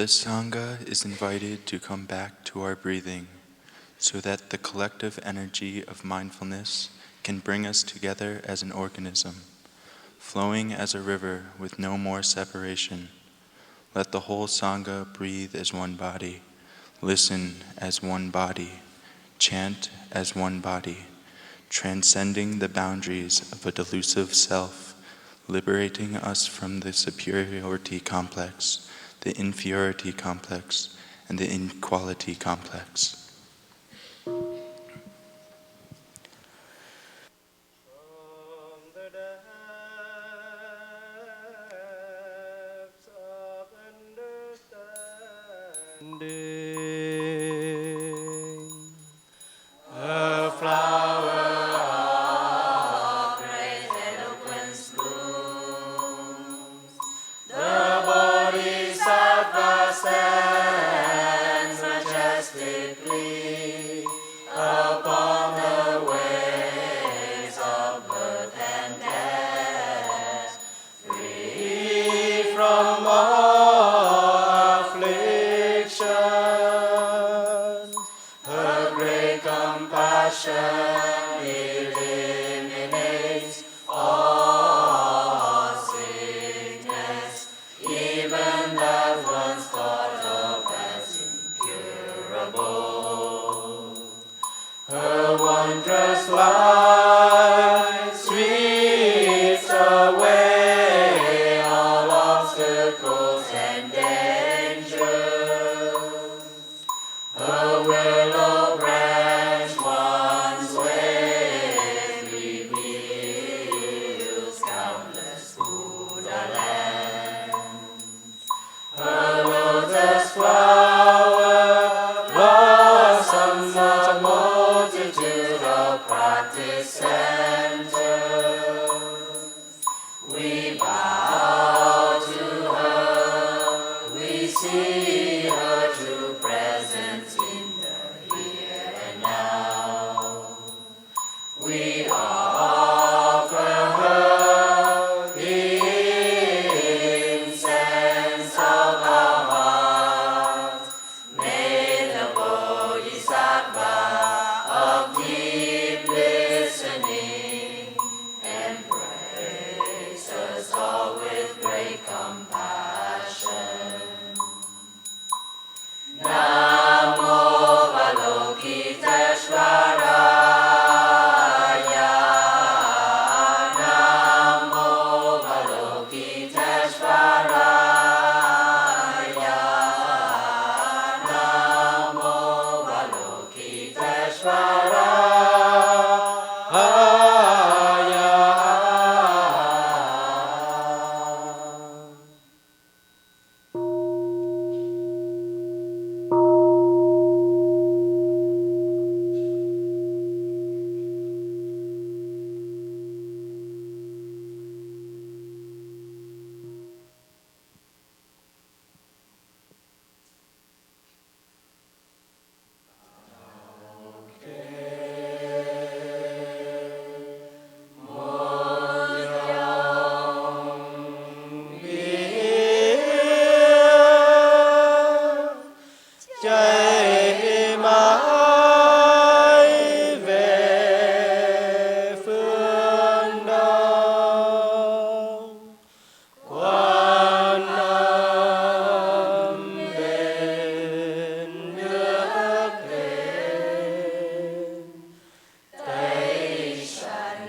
The Sangha is invited to come back to our breathing so that the collective energy of mindfulness can bring us together as an organism, flowing as a river with no more separation. Let the whole Sangha breathe as one body, listen as one body, chant as one body, transcending the boundaries of a delusive self, liberating us from the superiority complex, the inferiority complex, and the inequality complex. A flower of great eloquence blooms. The Bodhisattva stands majestically upon the waves of birth and death, free from all affliction. Her great compassion eliminates all sickness, even that once thought of as incurable. Her wondrous light sweeps away all obstacles and dangers. Her willow branch once waved reveals countless Buddha lands. Her lotus flower blossoms a multitude of practice centers. We bow to her, we see her true presence in the here and now. We offer her the incense of our hearts. May the Bodhisattva of deep listening embrace us all with great compassion. Namo Avalokiteshvaraya. Namo Avalokiteshvaraya. Namo Chạy mãi về phương Đông, Quan Âm bên nước lên, Tây sanh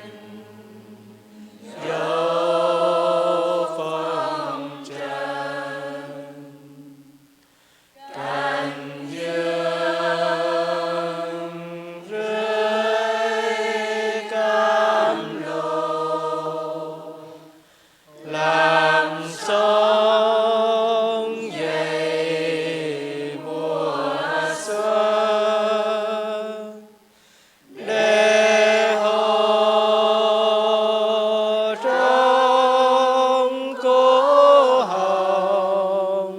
dấu phong trần. Cảnh dương rơi cam lộ, làm sông dậy mùa xuân, để hồ trong cố hồng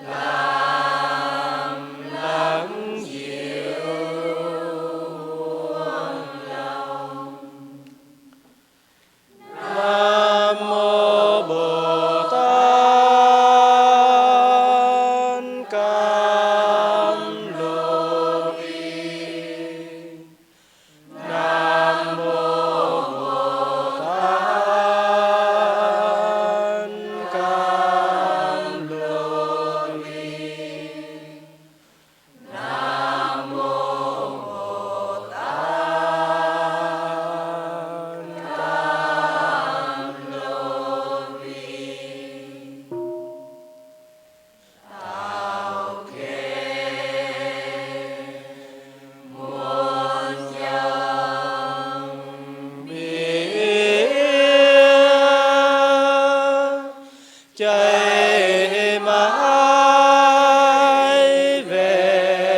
làm lắng dịu buồn lòng. Nam mô chạy mãi về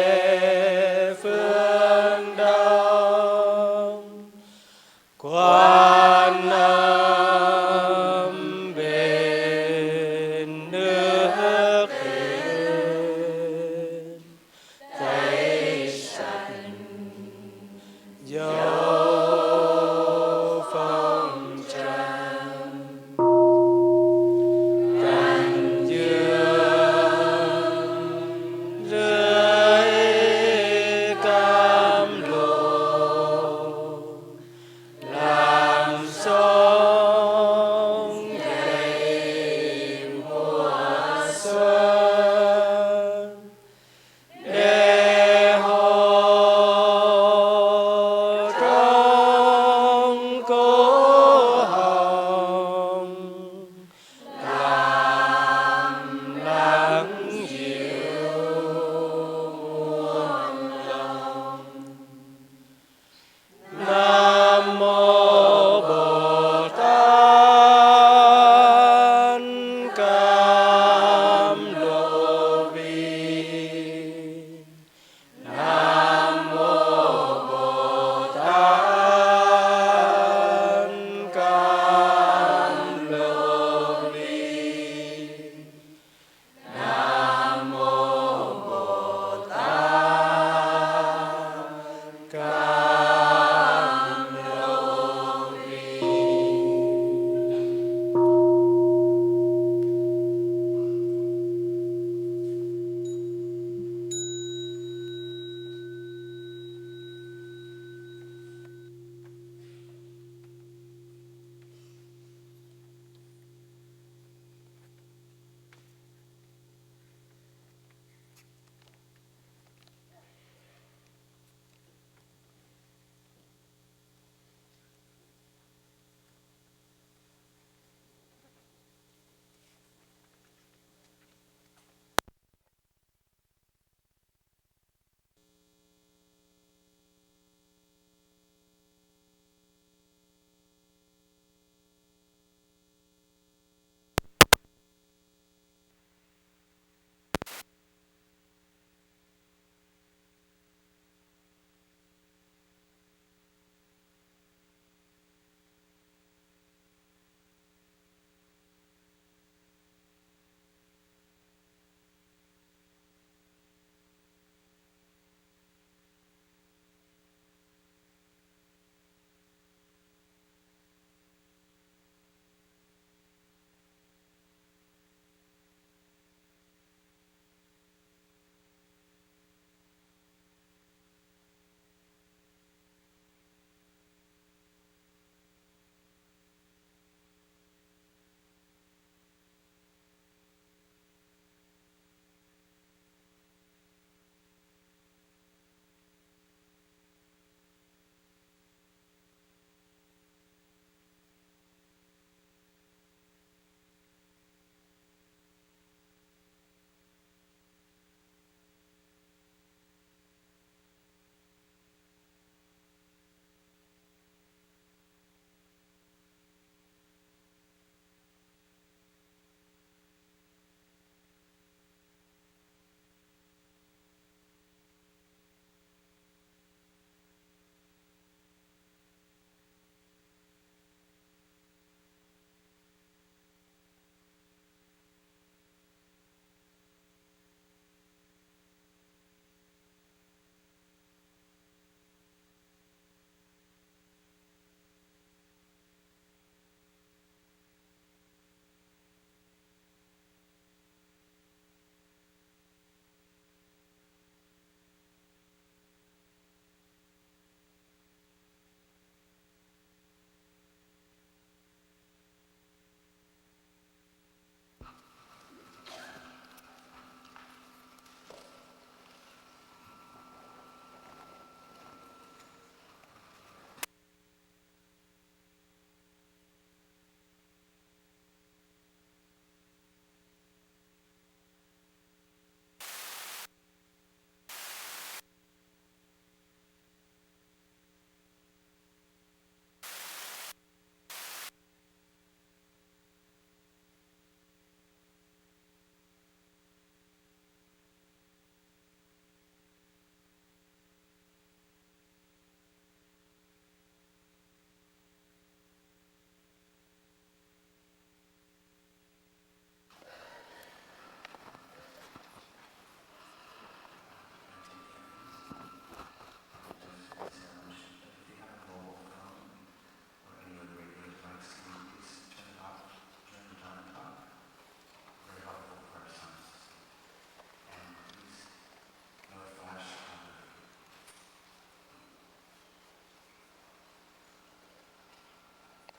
phương đông. Quan âm bên nước Yên, thấy sạch dấu phong trần.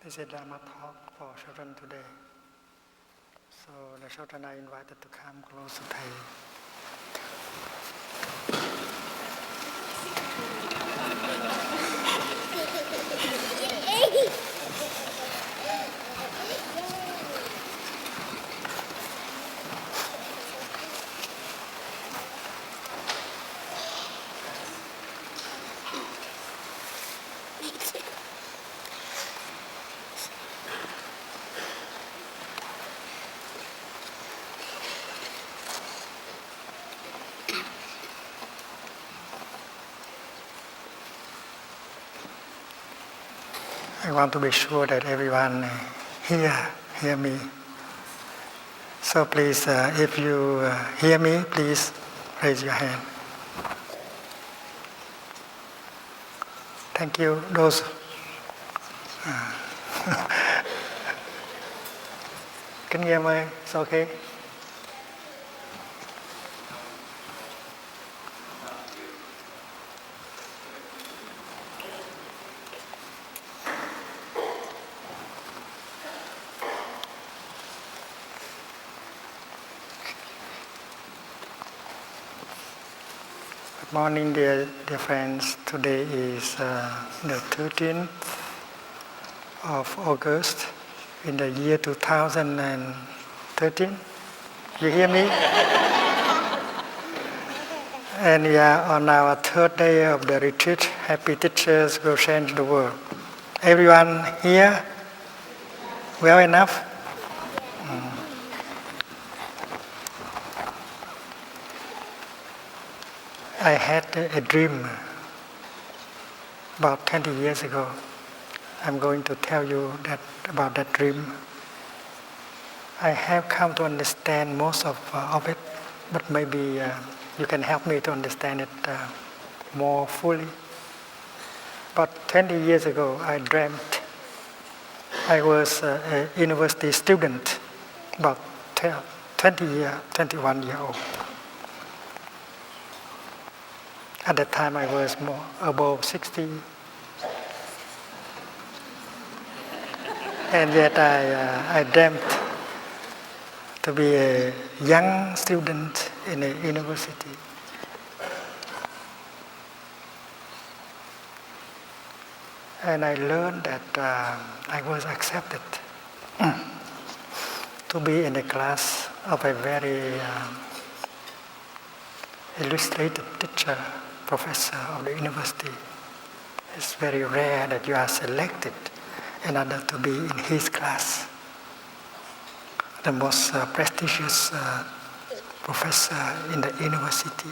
This is a Dharma talk for children today. So the children are invited to come close to Thay. I want to be sure that everyone hear me. So please, if you hear me, please raise your hand. Thank you. Those. Can you hear me? It's okay. Good morning, dear friends. Today is the 13th of August in the year 2013. You hear me? And we are on our third day of the retreat. Happy teachers will change the world. Everyone here? Well enough? I had a dream about 20 years ago. I'm going to tell you about that dream. I have come to understand most of it, but maybe you can help me to understand it more fully. About 20 years ago, I dreamt I was a university student, about 21 years old. At that time, I was more above 60. And yet I dreamt to be a young student in a university. And I learned that I was accepted to be in a class of a very illustrated teacher, professor of the university. It's very rare that you are selected in order to be in his class. The most prestigious professor in the university.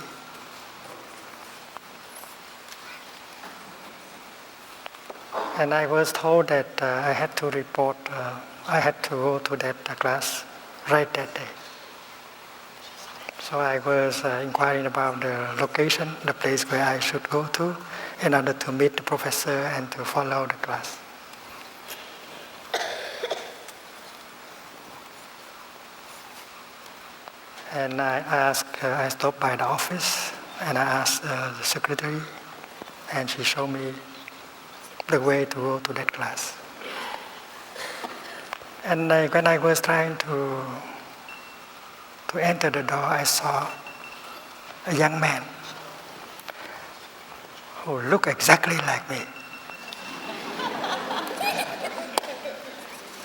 And I was told that I had to report, I had to go to that class right that day. So I was inquiring about the location, the place where I should go to, in order to meet the professor and to follow the class. And I stopped by the office and I asked the secretary, and she showed me the way to go to that class. And when I was trying to enter the door, I saw a young man who looked exactly like me.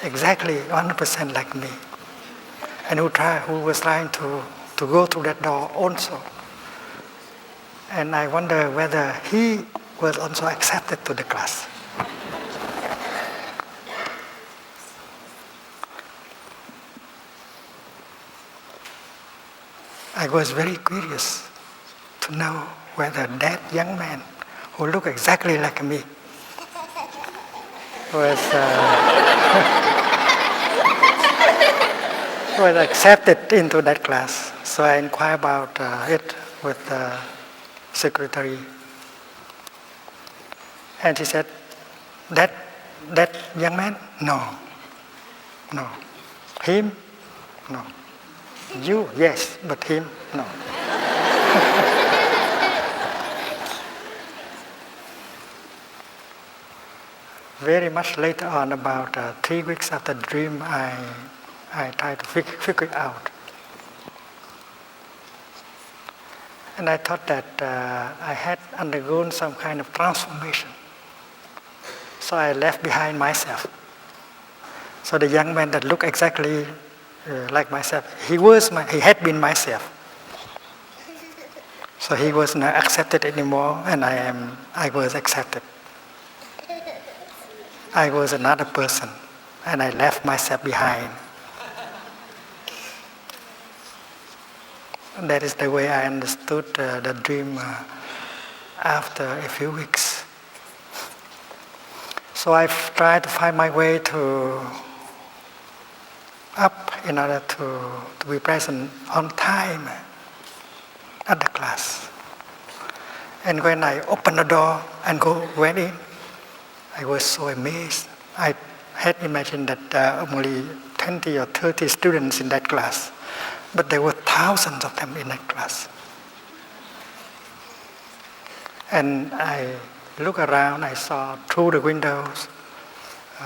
Exactly 100% like me. And who was trying to go through that door also. And I wonder whether he was also accepted to the class. I was very curious to know whether that young man who looked exactly like me was accepted into that class. So I inquired about it with the secretary. And she said, that young man? No. Him? No. You? Yes, but him? No. very much later on, about 3 weeks after the dream, I tried to figure it out. And I thought that I had undergone some kind of transformation. So I left behind myself. So the young man that looked exactly like myself, he had been myself. So he was not accepted anymore, and I was accepted. I was another person, and I left myself behind. And that is the way I understood the dream after a few weeks. So I've tried to find my way up in order to be present on time at the class. And when I opened the door and went in, I was so amazed. I had imagined that there are only 20 or 30 students in that class, but there were thousands of them in that class. And I looked around, I saw through the windows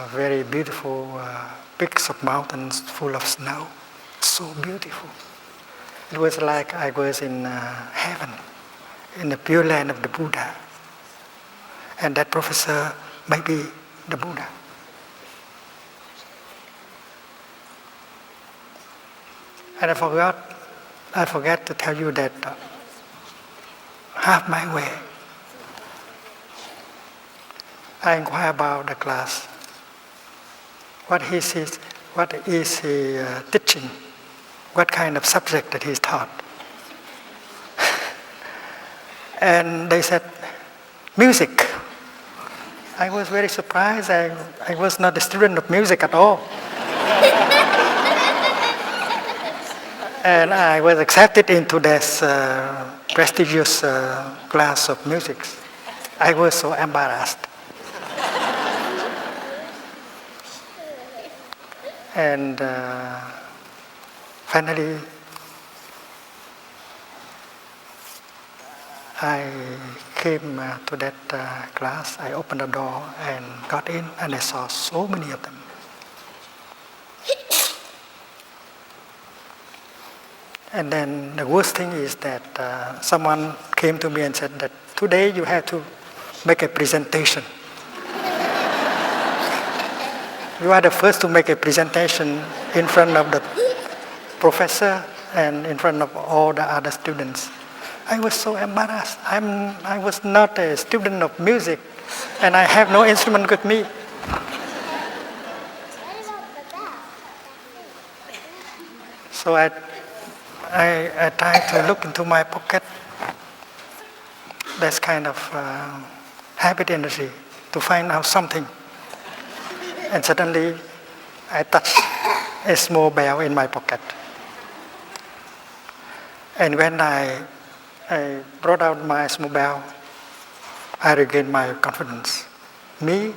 very beautiful peaks of mountains full of snow. So beautiful. It was like I was in heaven, in the pure land of the Buddha. And that professor might be the Buddha. And I forgot to tell you that half my way, I inquire about the class. What is he teaching? What kind of subject that he's taught? And they said, music. I was very surprised. I was not a student of music at all. And I was accepted into this prestigious class of music. I was so embarrassed. And finally, I came to that class. I opened the door and got in, and I saw so many of them. And then the worst thing is that someone came to me and said that today you have to make a presentation. You are the first to make a presentation in front of the professor and in front of all the other students. I was so embarrassed. I was not a student of music, and I have no instrument with me. So I tried to look into my pocket. That's kind of habit energy to find out something. And suddenly, I touched a small bell in my pocket. And when I brought out my small bell, I regained my confidence. Me,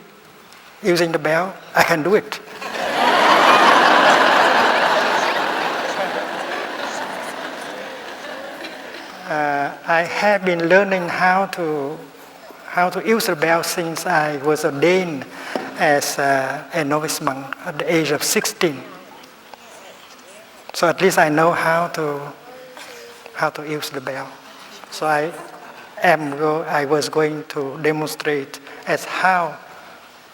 using the bell, I can do it. I have been learning how to use the bell since I was ordained as a novice monk at the age of 16. So at least I know how to use the bell. So I was going to demonstrate as how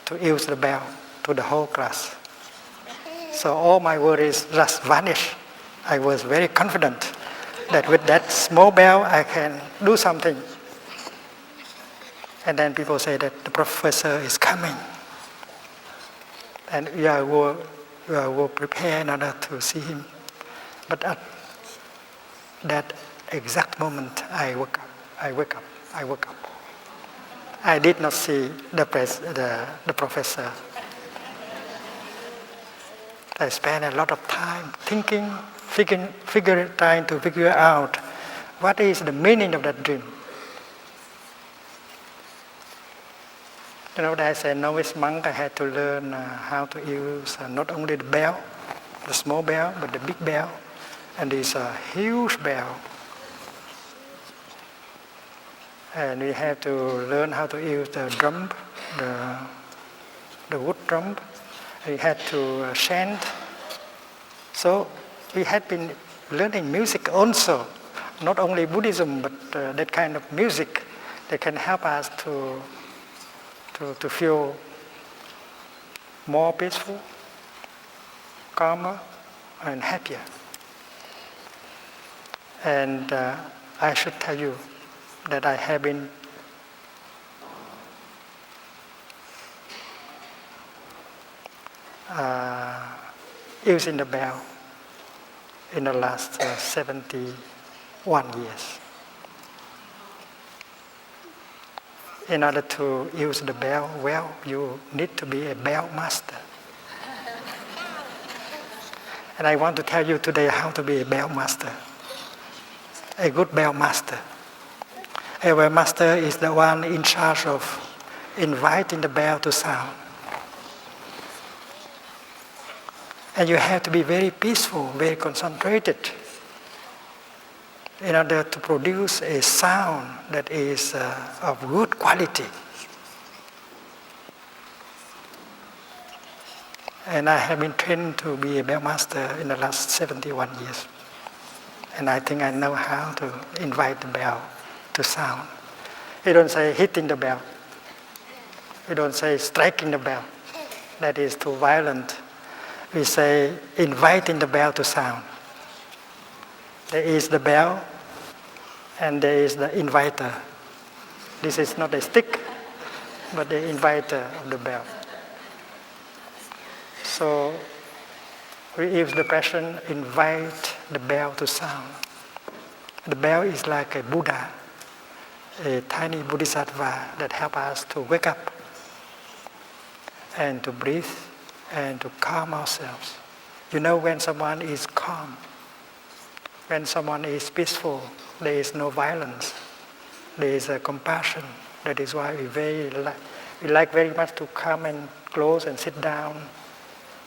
to use the bell to the whole class. So all my worries just vanished. I was very confident that with that small bell I can do something. And then people say that the professor is coming. And we will prepare in order to see him. But at that exact moment, I woke up. I did not see the professor. I spent a lot of time thinking, trying to figure out what is the meaning of that dream. As a novice monk, I had to learn how to use not only the bell, the small bell, but the big bell, and this huge bell. And we have to learn how to use the drum, the wood drum. We had to chant. So we had been learning music also, not only Buddhism, but that kind of music that can help us to feel more peaceful, calmer, and happier. And I should tell you that I have been using the bell in the last 71 years. In order to use the bell well, you need to be a bell master. And I want to tell you today how to be a bell master. A good bell master. A bell master is the one in charge of inviting the bell to sound. And you have to be very peaceful, very concentrated in order to produce a sound that is of good quality. And I have been trained to be a bell master in the last 71 years. And I think I know how to invite the bell to sound. You don't say hitting the bell. You don't say striking the bell. That is too violent. We say inviting the bell to sound. There is the bell and there is the inviter. This is not a stick, but the inviter of the bell. So we use the passion, invite the bell to sound. The bell is like a Buddha, a tiny bodhisattva that helps us to wake up and to breathe and to calm ourselves. You know, when someone is calm, when someone is peaceful, there is no violence, there is a compassion. That is why we like very much to come and close and sit down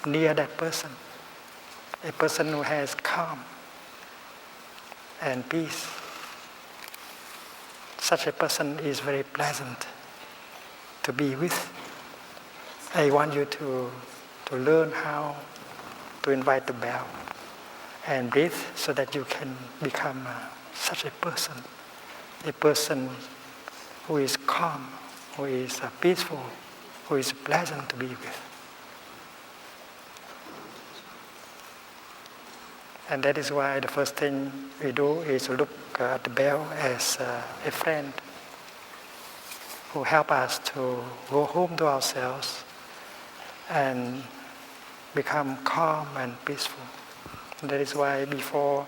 near that person. A person who has calm and peace. Such a person is very pleasant to be with. I want you to learn how to invite the bell and breathe so that you can become such a person who is calm, who is peaceful, who is pleasant to be with. And that is why the first thing we do is look at the bell as a friend who helps us to go home to ourselves and become calm and peaceful. And that is why before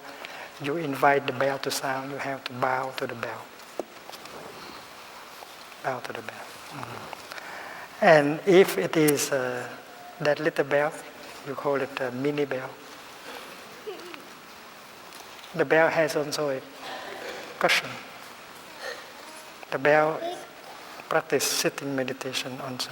you invite the bell to sound, you have to bow to the bell. Bow to the bell. Mm-hmm. And if it is that little bell, you call it a mini bell. The bell has also a cushion. The bell practice sitting meditation also.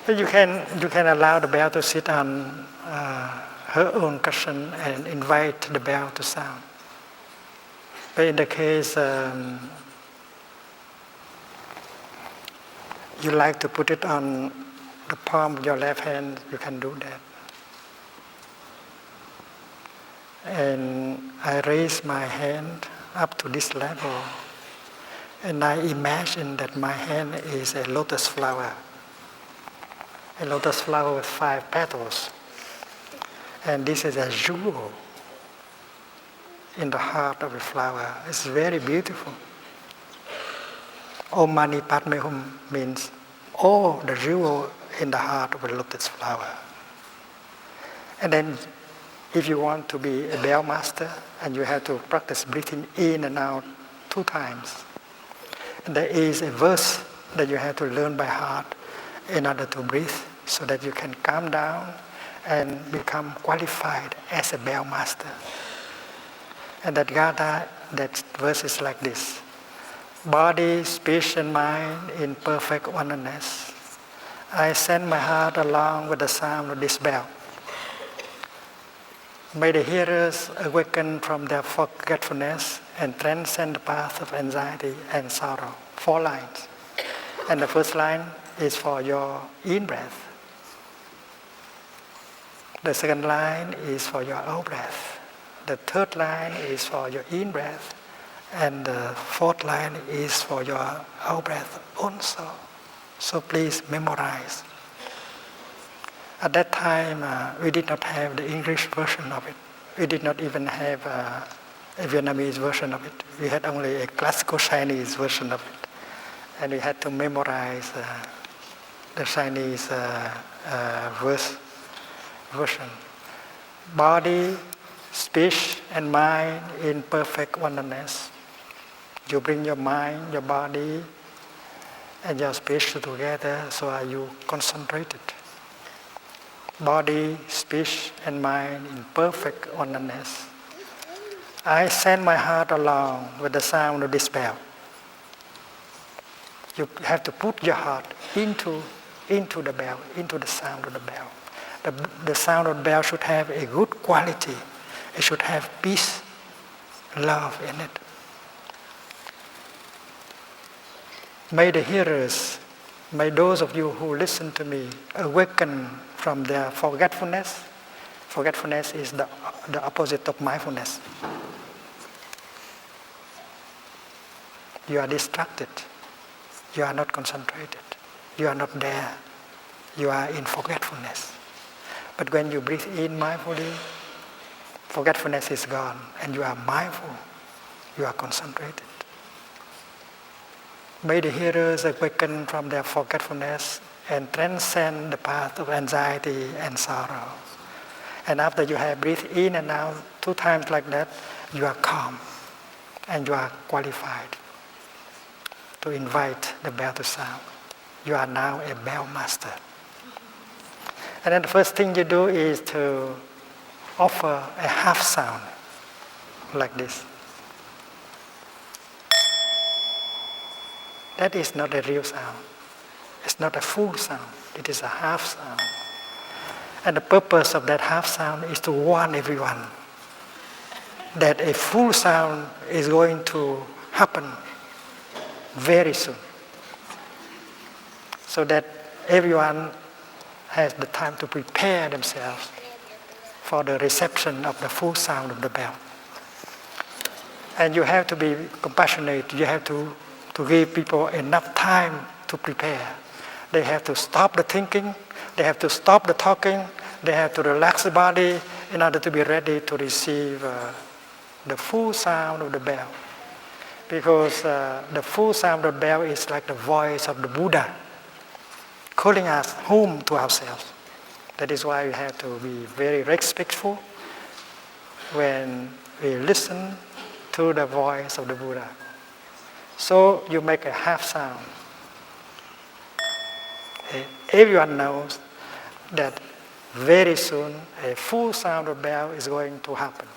You can allow the bell to sit on her own cushion and invite the bell to sound. But in the case you like to put it on the palm of your left hand, you can do that. And I raise my hand up to this level, and I imagine that my hand is a lotus flower with 5 petals. And this is a jewel in the heart of the flower. It's very beautiful. Om Mani Padme Hum means all the jewel in the heart of a lotus flower. And then if you want to be a bell master, and you have to practice breathing in and out 2 times. And there is a verse that you have to learn by heart in order to breathe so that you can calm down and become qualified as a bell master. And that verse is like this. Body, speech, and mind in perfect oneness. I send my heart along with the sound of this bell. May the hearers awaken from their forgetfulness and transcend the path of anxiety and sorrow. 4 lines. And the first line is for your in-breath. The second line is for your out-breath. The third line is for your in-breath. And the fourth line is for your out-breath also. So please memorize. At that time, we did not have the English version of it. We did not even have a Vietnamese version of it. We had only a classical Chinese version of it. And we had to memorize the Chinese version. Body, speech, and mind in perfect oneness. You bring your mind, your body, and your speech together, so are you concentrated. Body, speech, and mind in perfect oneness. I send my heart along with the sound of this bell. You have to put your heart into the bell, into the sound of the bell. The sound of the bell should have a good quality. It should have peace, love in it. May the hearers, may those of you who listen to me awaken from their forgetfulness. Forgetfulness is the opposite of mindfulness. You are distracted. You are not concentrated. You are not there. You are in forgetfulness. But when you breathe in mindfully, forgetfulness is gone and you are mindful. You are concentrated. May the hearers awaken from their forgetfulness and transcend the path of anxiety and sorrow. And after you have breathed in and out 2 times like that, you are calm and you are qualified to invite the bell to sound. You are now a bell master. And then the first thing you do is to offer a half sound like this. That is not a real sound. It's not a full sound. It is a half sound. And the purpose of that half sound is to warn everyone that a full sound is going to happen very soon. So that everyone has the time to prepare themselves for the reception of the full sound of the bell. And you have to be compassionate. You have to give people enough time to prepare. They have to stop the thinking. They have to stop the talking. They have to relax the body in order to be ready to receive the full sound of the bell. Because the full sound of the bell is like the voice of the Buddha calling us home to ourselves. That is why we have to be very respectful when we listen to the voice of the Buddha. So you make a half sound. Everyone knows that very soon a full sound of bell is going to happen.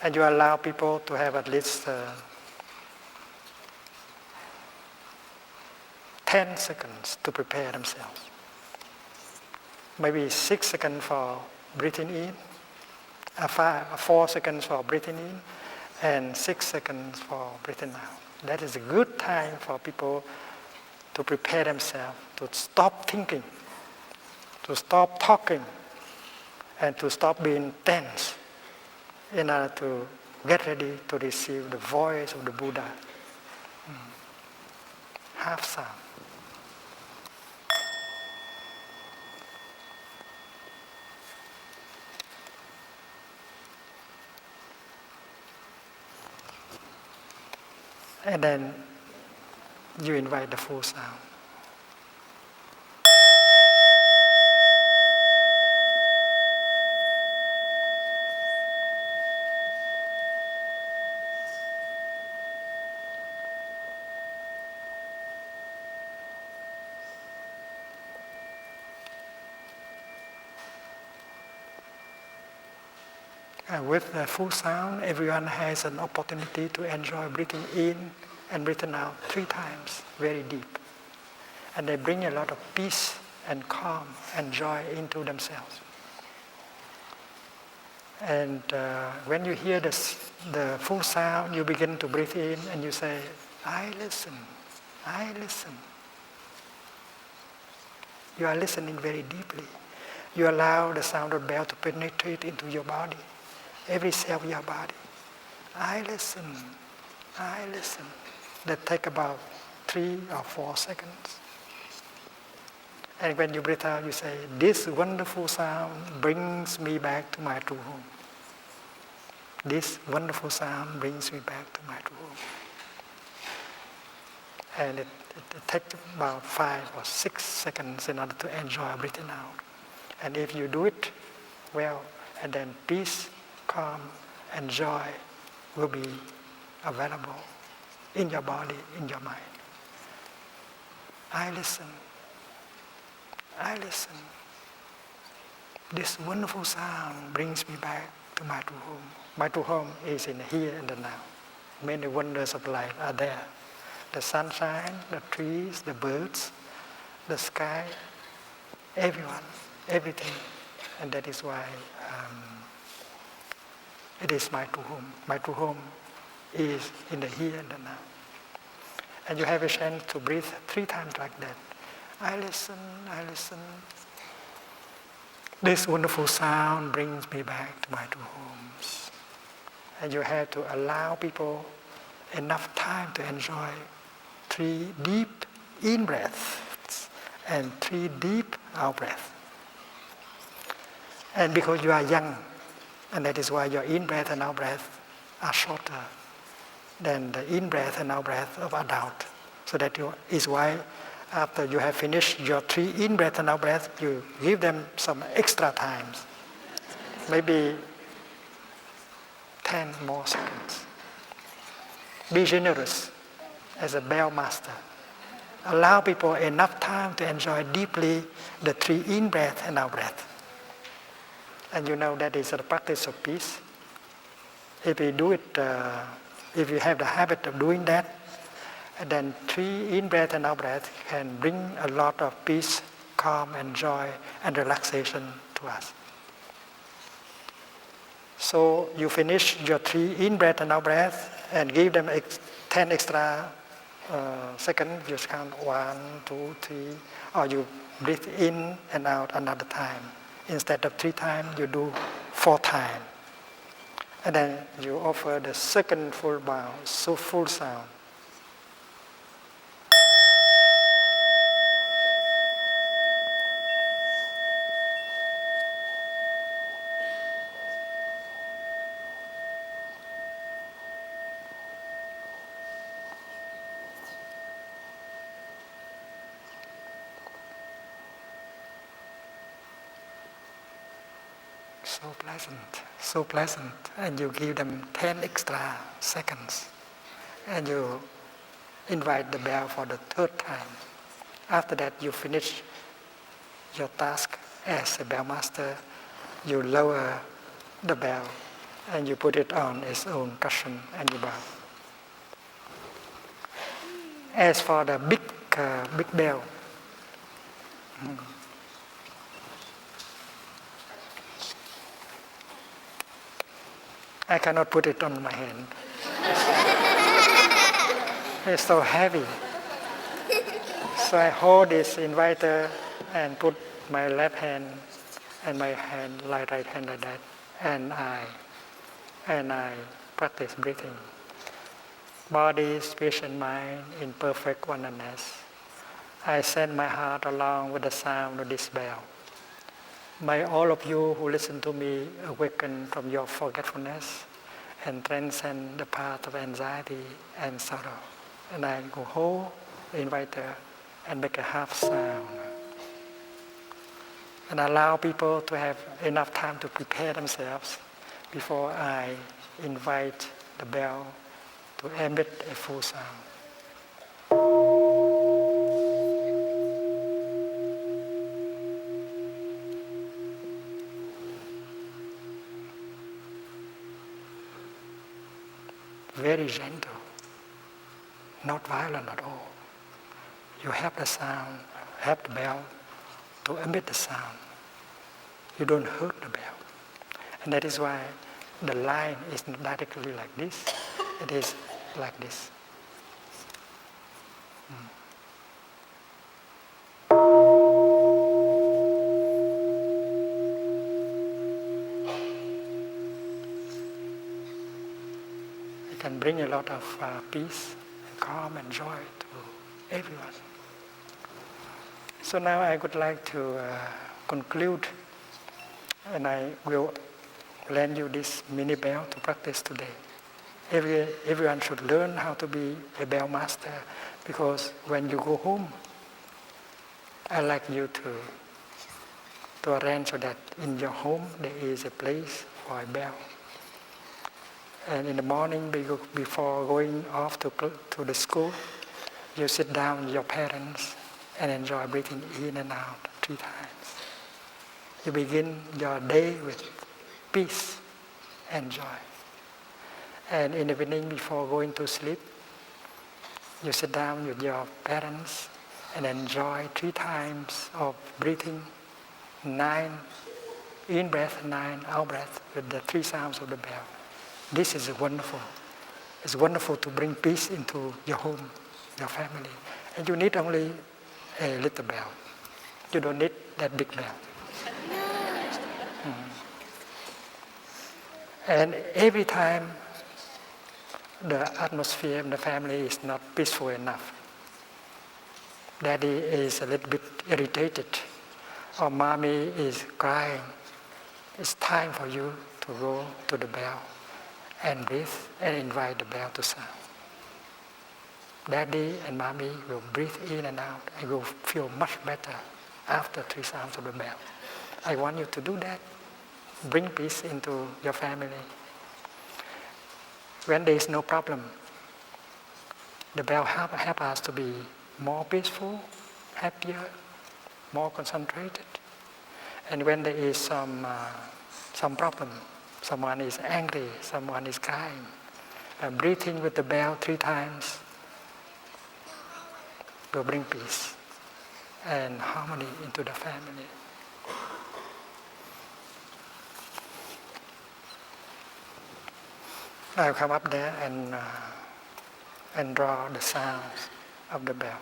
And you allow people to have at least 10 seconds to prepare themselves. Maybe 6 seconds for breathing in, 4 seconds for breathing in, and 6 seconds for breathing out. That is a good time for people to prepare themselves, to stop thinking, to stop talking, and to stop being tense in order to get ready to receive the voice of the Buddha. Half sound. And then you invite the full sound. With the full sound, everyone has an opportunity to enjoy breathing in and breathing out 3 times, very deep. And they bring a lot of peace and calm and joy into themselves. And when you hear the full sound, you begin to breathe in and you say, I listen, I listen. You are listening very deeply. You allow the sound of bell to penetrate into your body, every cell of your body. I listen, I listen. That take about 3 or 4 seconds. And when you breathe out, you say, this wonderful sound brings me back to my true home. This wonderful sound brings me back to my true home. And it takes about 5 or 6 seconds in order to enjoy breathing out. And if you do it well, and then peace, calm, and joy will be available in your body, in your mind. I listen. I listen. This wonderful sound brings me back to my true home. My true home is in the here and the now. Many wonders of life are there. The sunshine, the trees, the birds, the sky, everyone, everything. And that is why it is my true home. My true home is in the here and the now. And you have a chance to breathe 3 times like that. I listen, I listen. This wonderful sound brings me back to my true homes. And you have to allow people enough time to enjoy 3 deep in-breaths and 3 deep out-breaths. And because you are young, and that is why your in-breath and out-breath are shorter than the in-breath and out-breath of adult. So that is why after you have finished your 3 in-breath and out-breath, you give them some extra times, maybe 10 more seconds. Be generous as a bell master. Allow people enough time to enjoy deeply the 3 in-breath and out-breath. And you know that is a practice of peace. If you do it, if you have the habit of doing that, then 3 in-breath and out-breath can bring a lot of peace, calm, and joy and relaxation to us. So you finish your 3 in-breath and out-breath and give them 10 extra seconds. You count 1, 2, 3, or you breathe in and out another time. Instead of 3 times, you do 4 times. And then you offer the second full bow, so full sound. So pleasant, and you give them 10 extra seconds, and you invite the bell for the 3rd time. After that, you finish your task as a bell master. You lower the bell, and you put it on its own cushion, and you bow. As for the big bell, I cannot put it on my hand. It's so heavy. So I hold this inviter and put my left hand and my right hand like that, and I practice breathing. Body, speech, and mind in perfect oneness. I send my heart along with the sound of this bell. May all of you who listen to me awaken from your forgetfulness and transcend the path of anxiety and sorrow. And I go hold the inviter and make a half sound. And allow people to have enough time to prepare themselves before I invite the bell to emit a full sound. Very gentle, not violent at all. You help the sound, help the bell to emit the sound. You don't hurt the bell. And that is why the line is not directly like this, it is like this. It can bring a lot of peace, and calm and joy to everyone. So now I would like to conclude, and I will lend you this mini bell to practice today. Everyone should learn how to be a bell master, because when you go home, I like you to arrange so that in your home there is a place for a bell. And in the morning, before going off to the school, you sit down with your parents and enjoy breathing in and out 3 times. You begin your day with peace and joy. And in the evening, before going to sleep, you sit down with your parents and enjoy 3 times of breathing, 9 in breath, 9 out breath, with the 3 sounds of the bell. This is wonderful. It's wonderful to bring peace into your home, your family. And you need only a little bell. You don't need that big bell. And every time the atmosphere in the family is not peaceful enough, Daddy is a little bit irritated, or Mommy is crying, it's time for you to go to the bell and breathe and invite the bell to sound. Daddy and Mommy will breathe in and out and will feel much better after 3 sounds of the bell. I want you to do that. Bring peace into your family. When there is no problem, the bell help us to be more peaceful, happier, more concentrated. And when there is some problem, someone is angry, someone is crying, breathing with the bell 3 times will bring peace and harmony into the family. I'll come up there and draw the sounds of the bell.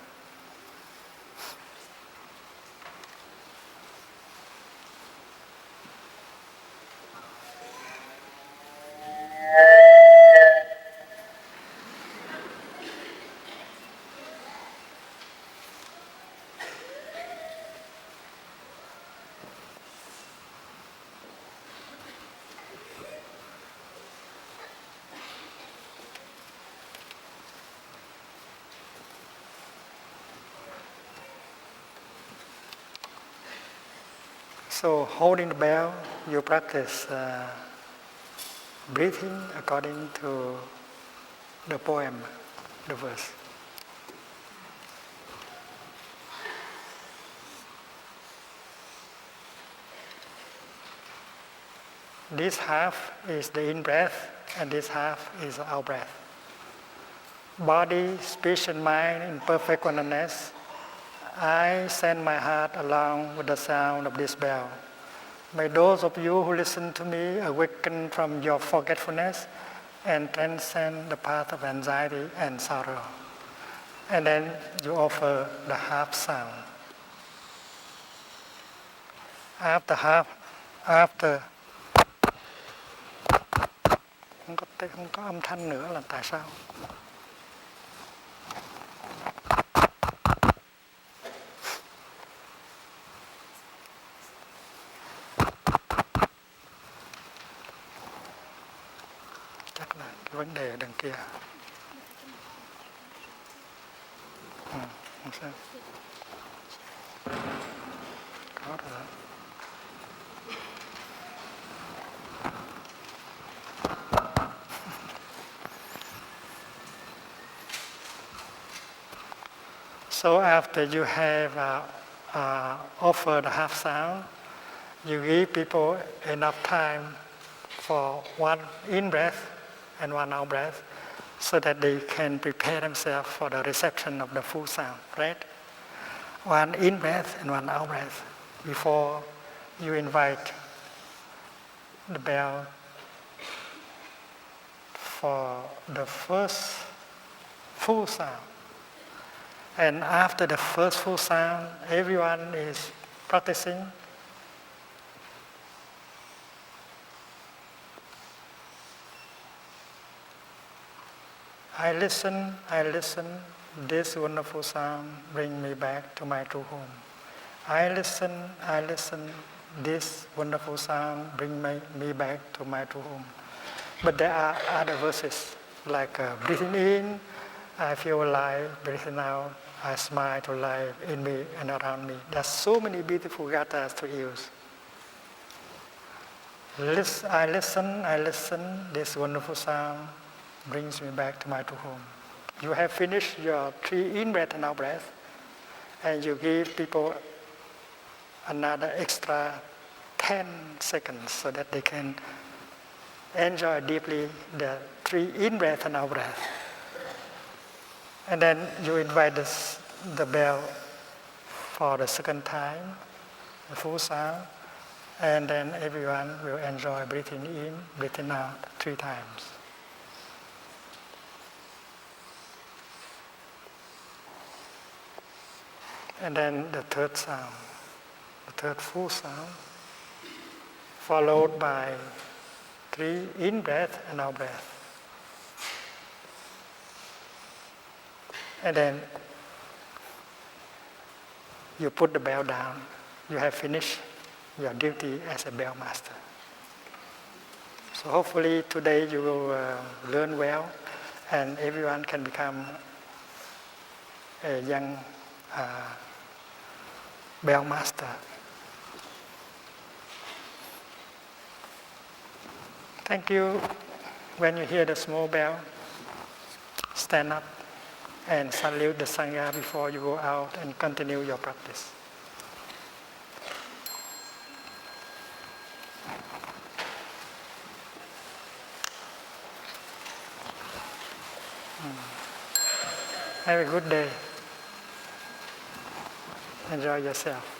So holding the bell, you practice breathing according to the poem, the verse. This half is the in-breath and this half is the out-breath. Body, speech and mind in perfect oneness. I send my heart along with the sound of this bell. May those of you who listen to me awaken from your forgetfulness and transcend the path of anxiety and sorrow. And then you offer the half sound. After không có âm thanh nữa là tại sao? Chắc là cái vấn đề ở đằng kia. Không sao. Có rồi. So after you have offered a half sound, you give people enough time for 1 in breath and 1 out breath, so that they can prepare themselves for the reception of the full sound, right? 1 in breath and 1 out breath before you invite the bell for the first full sound. And after the first full sound, everyone is practicing. I listen, this wonderful sound bring me back to my true home. I listen, this wonderful sound bring me back to my true home. But there are other verses, like breathing in, I feel alive, breathing out, I smile to life in me and around me. There's so many beautiful gathas to use. I listen, this wonderful sound brings me back to my true home. You have finished your 3 in-breath and out-breath, and you give people another extra 10 seconds so that they can enjoy deeply the 3 in-breath and out-breath. And then you invite the bell for the second time, the full sound, and then everyone will enjoy breathing in, breathing out 3 times. And then the third sound, the third full sound, followed by 3 in-breath and out-breath. And then you put the bell down. You have finished your duty as a bell master. So hopefully today you will learn well, and everyone can become a young bell master. Thank you. When you hear the small bell, stand up and salute the Sangha before you go out and continue your practice. Have a good day. Enjoy yourself.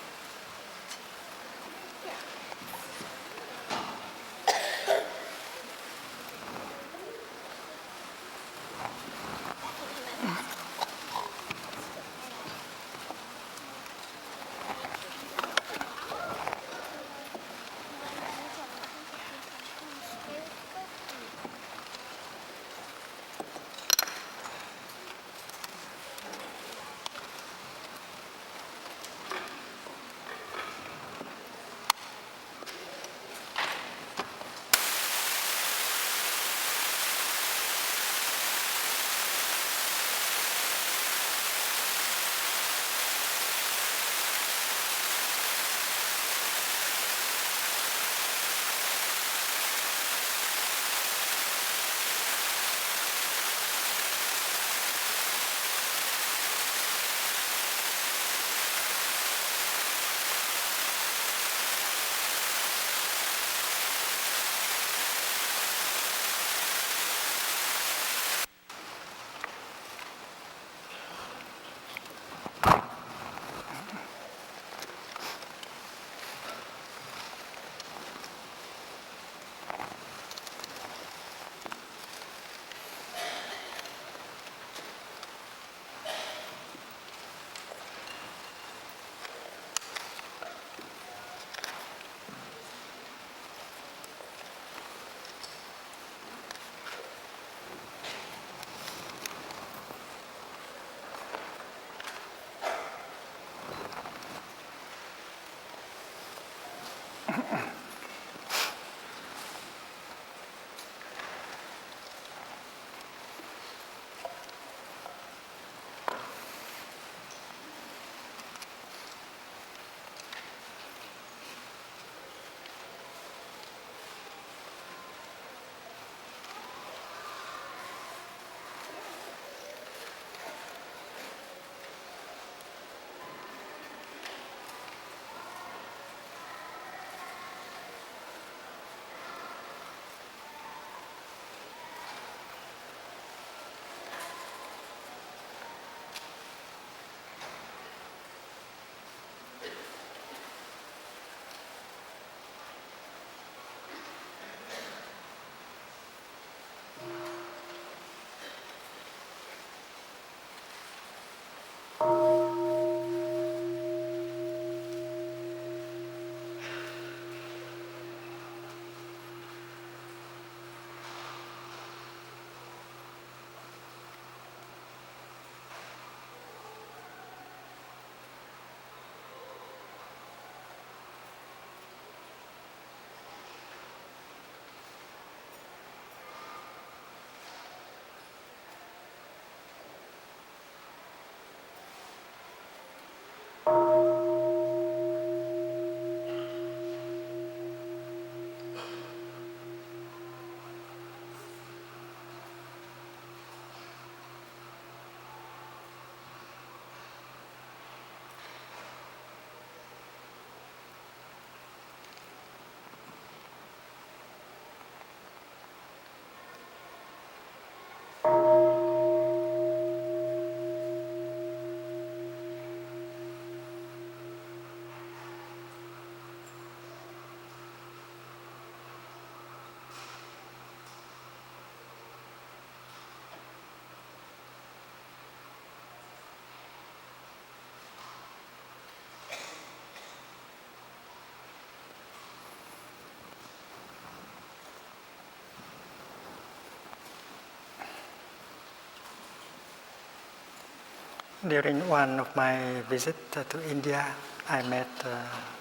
During one of my visits to India, I met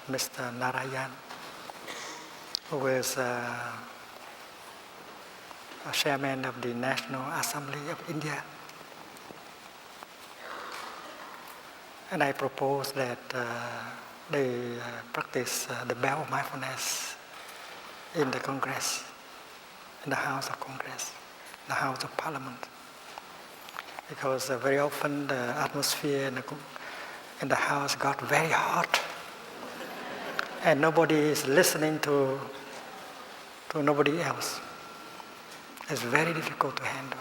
Mr. Narayan, who was a chairman of the National Assembly of India. And I proposed that they practice the bell of mindfulness in the Congress, in the House of Congress, the House of Parliament. Because very often the atmosphere in the house got very hot, and nobody is listening to nobody else. It's very difficult to handle.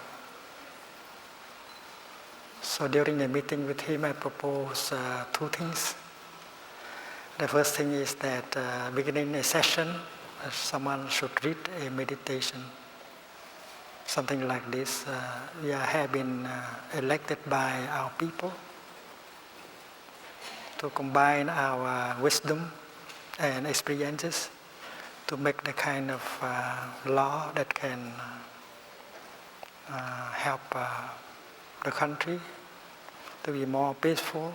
So during the meeting with him, I proposed two things. The first thing is that beginning a session, someone should read a meditation. Something like this. We have been elected by our people to combine our wisdom and experiences to make the kind of law that can help the country to be more peaceful,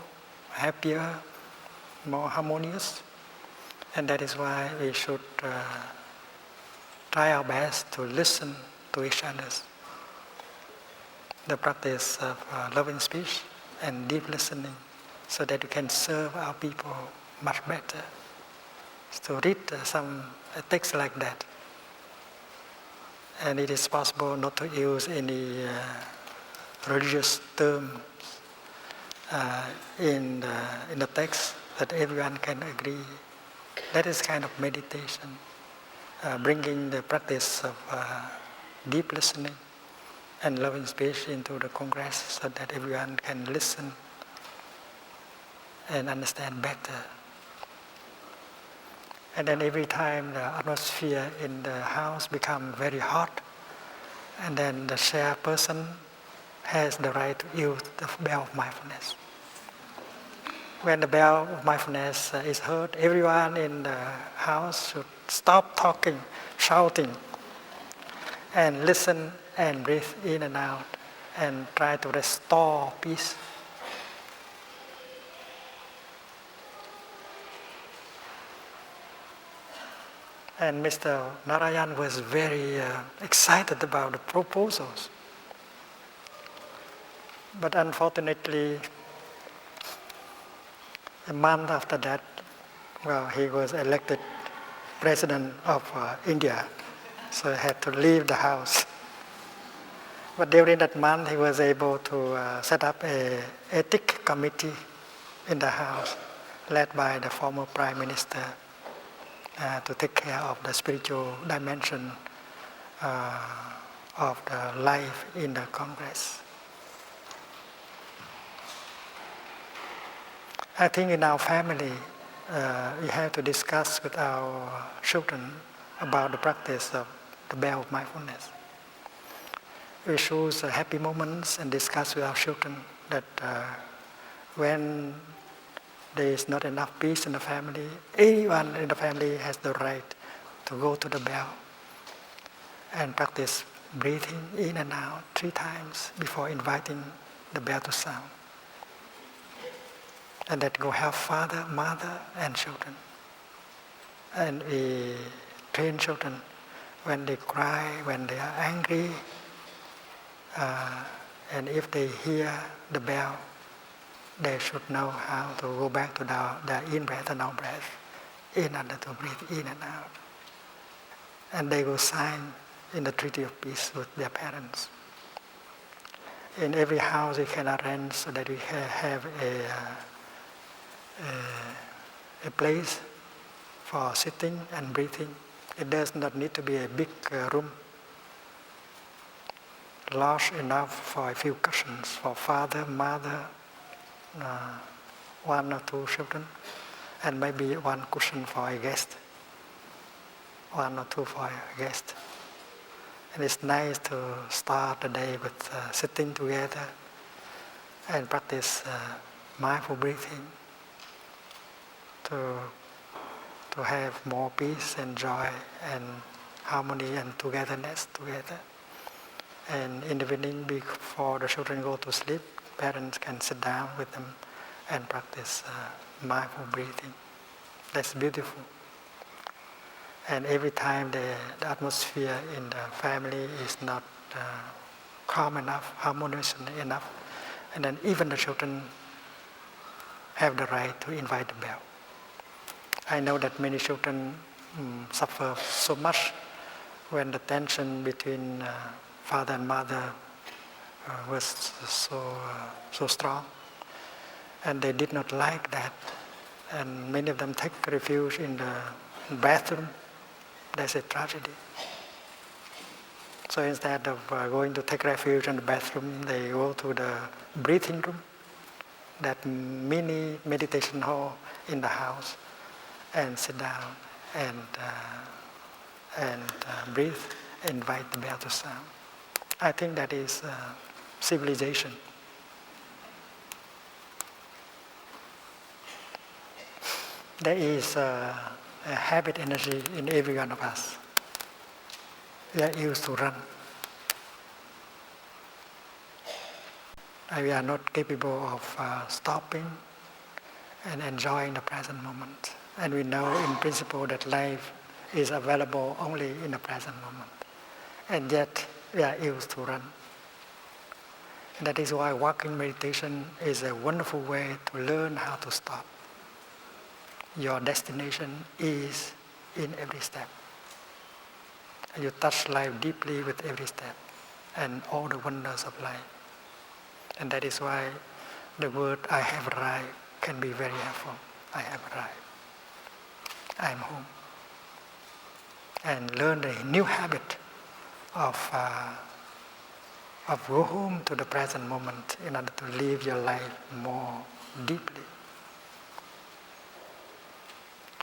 happier, more harmonious. And that is why we should try our best to listen to each other. The practice of loving speech and deep listening, so that we can serve our people much better. So read some texts like that. And it is possible not to use any religious terms in the text that everyone can agree. That is kind of meditation, bringing the practice of deep listening and loving speech into the Congress so that everyone can listen and understand better. And then every time the atmosphere in the house becomes very hot, and then the chairperson has the right to use the bell of mindfulness. When the bell of mindfulness is heard, everyone in the house should stop talking, shouting, and listen and breathe in and out and try to restore peace. And Mr. Narayan was very excited about the proposals. But unfortunately, a month after that, he was elected president of India, so he had to leave the house. But during that month, he was able to set up an ethics committee in the house, led by the former prime minister, to take care of the spiritual dimension of the life in the Congress. I think in our family, we have to discuss with our children about the practice of the bell of mindfulness. We choose happy moments and discuss with our children that when there is not enough peace in the family, anyone in the family has the right to go to the bell and practice breathing in and out 3 times before inviting the bell to sound. And that go help father, mother, and children. And we train children when they cry, when they are angry, and if they hear the bell, they should know how to go back to their in-breath and out-breath in order to breathe in and out. And they will sign in the treaty of peace with their parents. In every house we can arrange so that we have a place for sitting and breathing. It does not need to be a big room, large enough for a few cushions for father, mother, 1 or 2 children, and maybe 1 cushion for a guest, 1 or 2 for a guest. And it's nice to start the day with sitting together and practice mindful breathing to have more peace and joy and harmony and togetherness together. And in the evening, before the children go to sleep, parents can sit down with them and practice mindful breathing. That's beautiful. And every time the atmosphere in the family is not calm enough, harmonious enough, and then even the children have the right to invite the bell. I know that many children suffer so much when the tension between father and mother was so strong, and they did not like that, and many of them take refuge in the bathroom. That's a tragedy. So instead of going to take refuge in the bathroom, they go to the breathing room, that mini meditation hall in the house, and sit down and breathe, invite the bell to sound. I think that is civilization. There is a habit energy in every one of us. We are used to run. And we are not capable of stopping and enjoying the present moment. And we know in principle that life is available only in the present moment. And yet we are used to run. And that is why walking meditation is a wonderful way to learn how to stop. Your destination is in every step. And you touch life deeply with every step and all the wonders of life. And that is why the word "I have arrived" can be very helpful. I have arrived. I am home. And learn a new habit of go home to the present moment in order to live your life more deeply.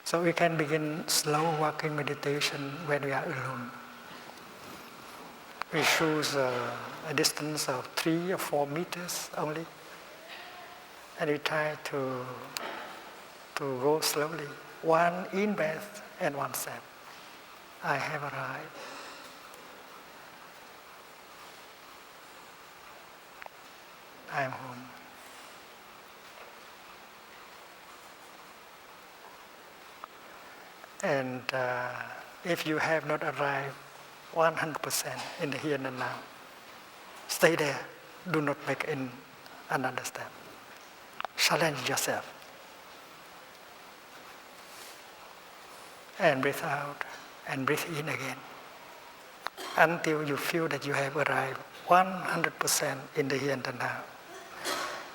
So we can begin slow walking meditation when we are alone. We choose a distance of 3 or 4 meters only, and we try to go slowly, one in breath and one step. I have arrived. I am home. And if you have not arrived 100% in the here and now, stay there. Do not make another step. Challenge yourself. And breathe out and breathe in again until you feel that you have arrived 100% in the here and the now.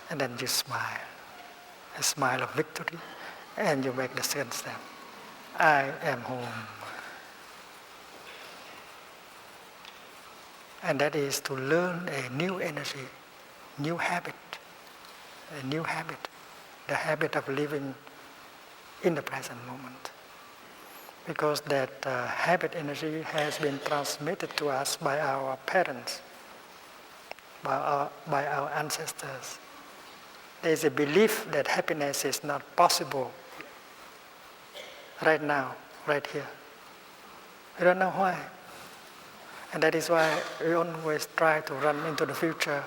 And then you smile, a smile of victory, and you make the second step. I am home. And that is to learn a new energy, new habit, a new habit, the habit of living in the present moment. Because that habit energy has been transmitted to us by our parents, by our ancestors. There is a belief that happiness is not possible right now, right here. We don't know why. And that is why we always try to run into the future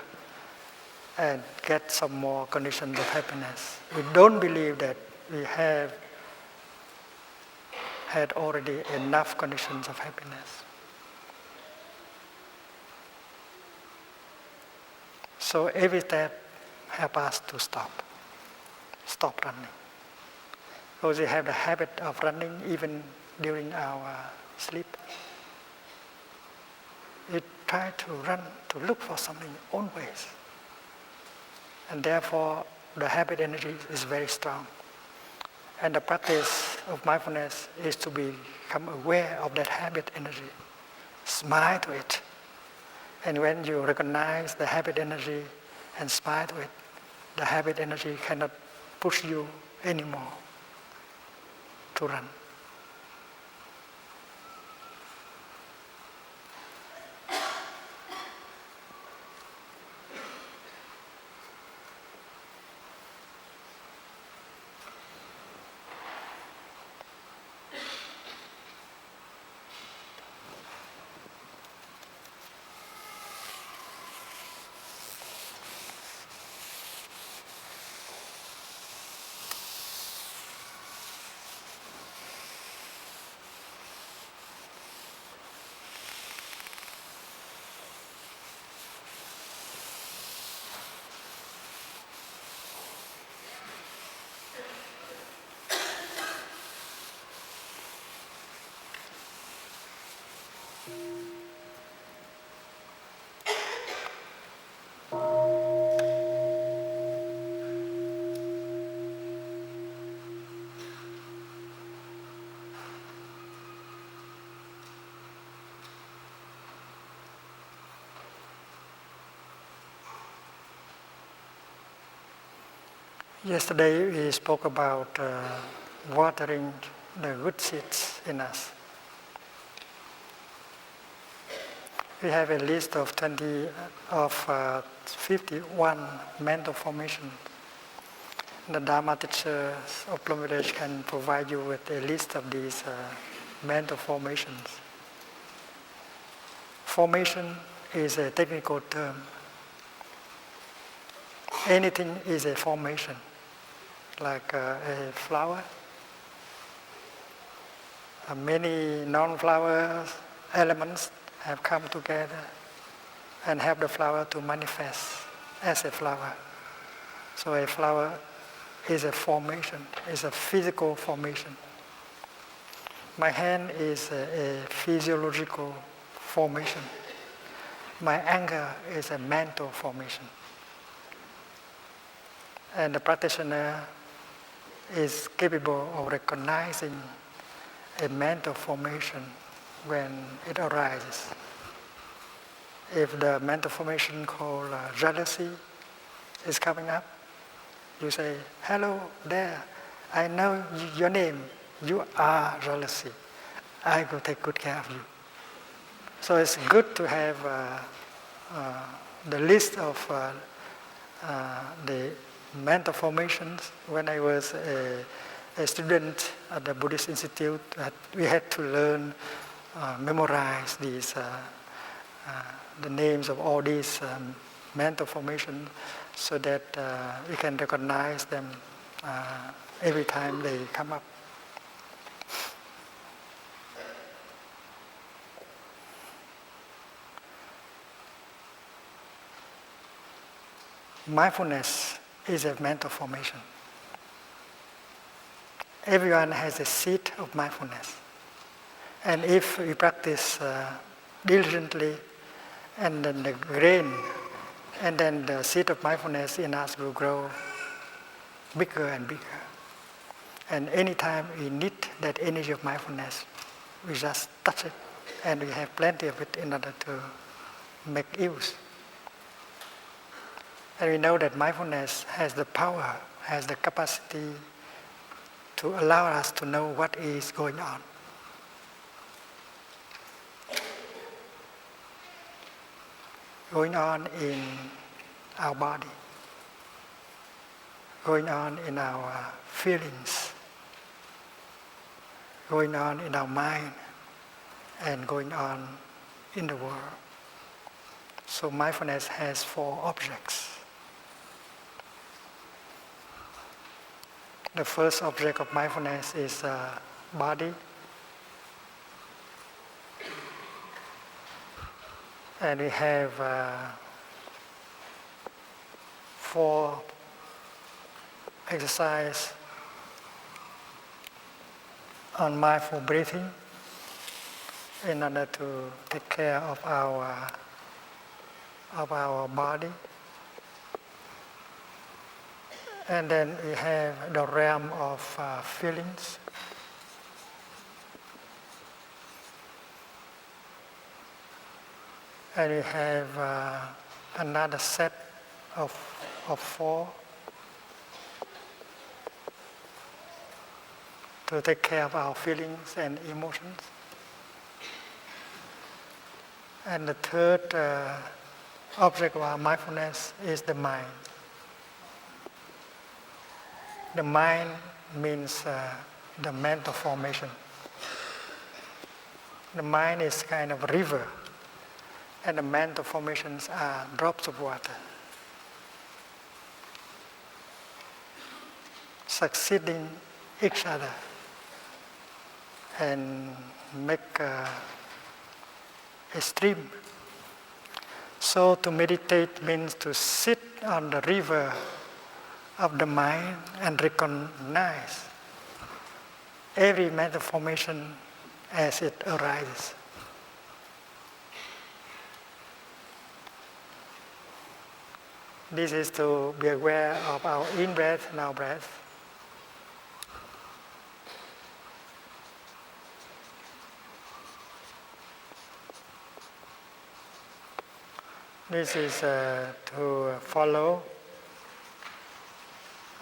and get some more conditions of happiness. We don't believe that we have had already enough conditions of happiness. So every step helps us to stop running. Because we have the habit of running even during our sleep. We try to run, to look for something always. And therefore, the habit energy is very strong. And the practice of mindfulness is to become aware of that habit energy. Smile to it. And when you recognize the habit energy and smile to it, the habit energy cannot push you anymore to run. Yesterday we spoke about watering the good seeds in us. We have a list of 51 mental formations. The Dharma teachers of Plum Village can provide you with a list of these mental formations. Formation is a technical term. Anything is a formation, like a flower. Many non-flower elements have come together and help the flower to manifest as a flower. So a flower is a formation, is a physical formation. My hand is a physiological formation. My anger is a mental formation. And the practitioner is capable of recognizing a mental formation when it arises. If the mental formation called jealousy is coming up, you say, "Hello there, I know your name. You are jealousy. I will take good care of you." So it's good to have the list of the mental formations. When I was a student at the Buddhist Institute, we had to learn, memorize these, the names of all these mental formations, so that we can recognize them every time they come up. Mindfulness is a mental formation. Everyone has a seed of mindfulness. And if we practice diligently, and then the grain, and then the seed of mindfulness in us will grow bigger and bigger. And anytime we need that energy of mindfulness, we just touch it, and we have plenty of it in order to make use. And we know that mindfulness has the power, has the capacity to allow us to know what is going on. Going on in our body, going on in our feelings, going on in our mind, and going on in the world. So mindfulness has 4 objects. The first object of mindfulness is body. And we have 4 exercises on mindful breathing in order to take care of our body. And then we have the realm of feelings. And we have another set of 4 to take care of our feelings and emotions. And the third object of our mindfulness is the mind. The mind means the mental formation. The mind is kind of a river, and the mental formations are drops of water, succeeding each other and make a stream. So to meditate means to sit on the river of the mind and recognize every mental formation as it arises. This is to be aware of our in-breath and out-breath. This is to follow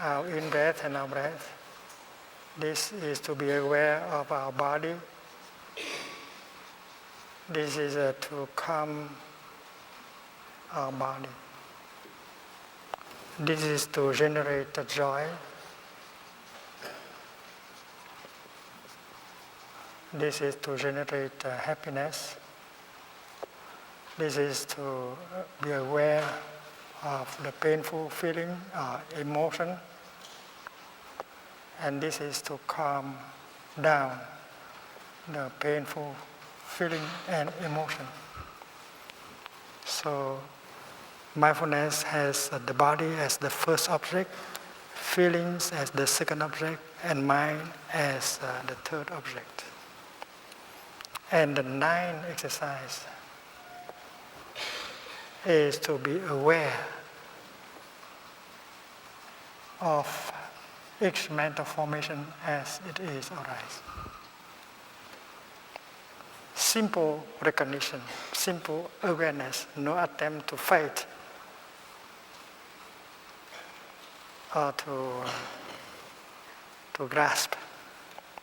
our in-breath and out-breath. This is to be aware of our body. This is to calm our body. This is to generate the joy. This is to generate happiness. This is to be aware of the painful feeling, emotion. And this is to calm down the painful feeling and emotion. So mindfulness has the body as the first object, feelings as the second object, and mind as the third object. And the 9th exercise is to be aware of each mental formation as it is arise. Simple recognition, simple awareness, no attempt to fight or to grasp.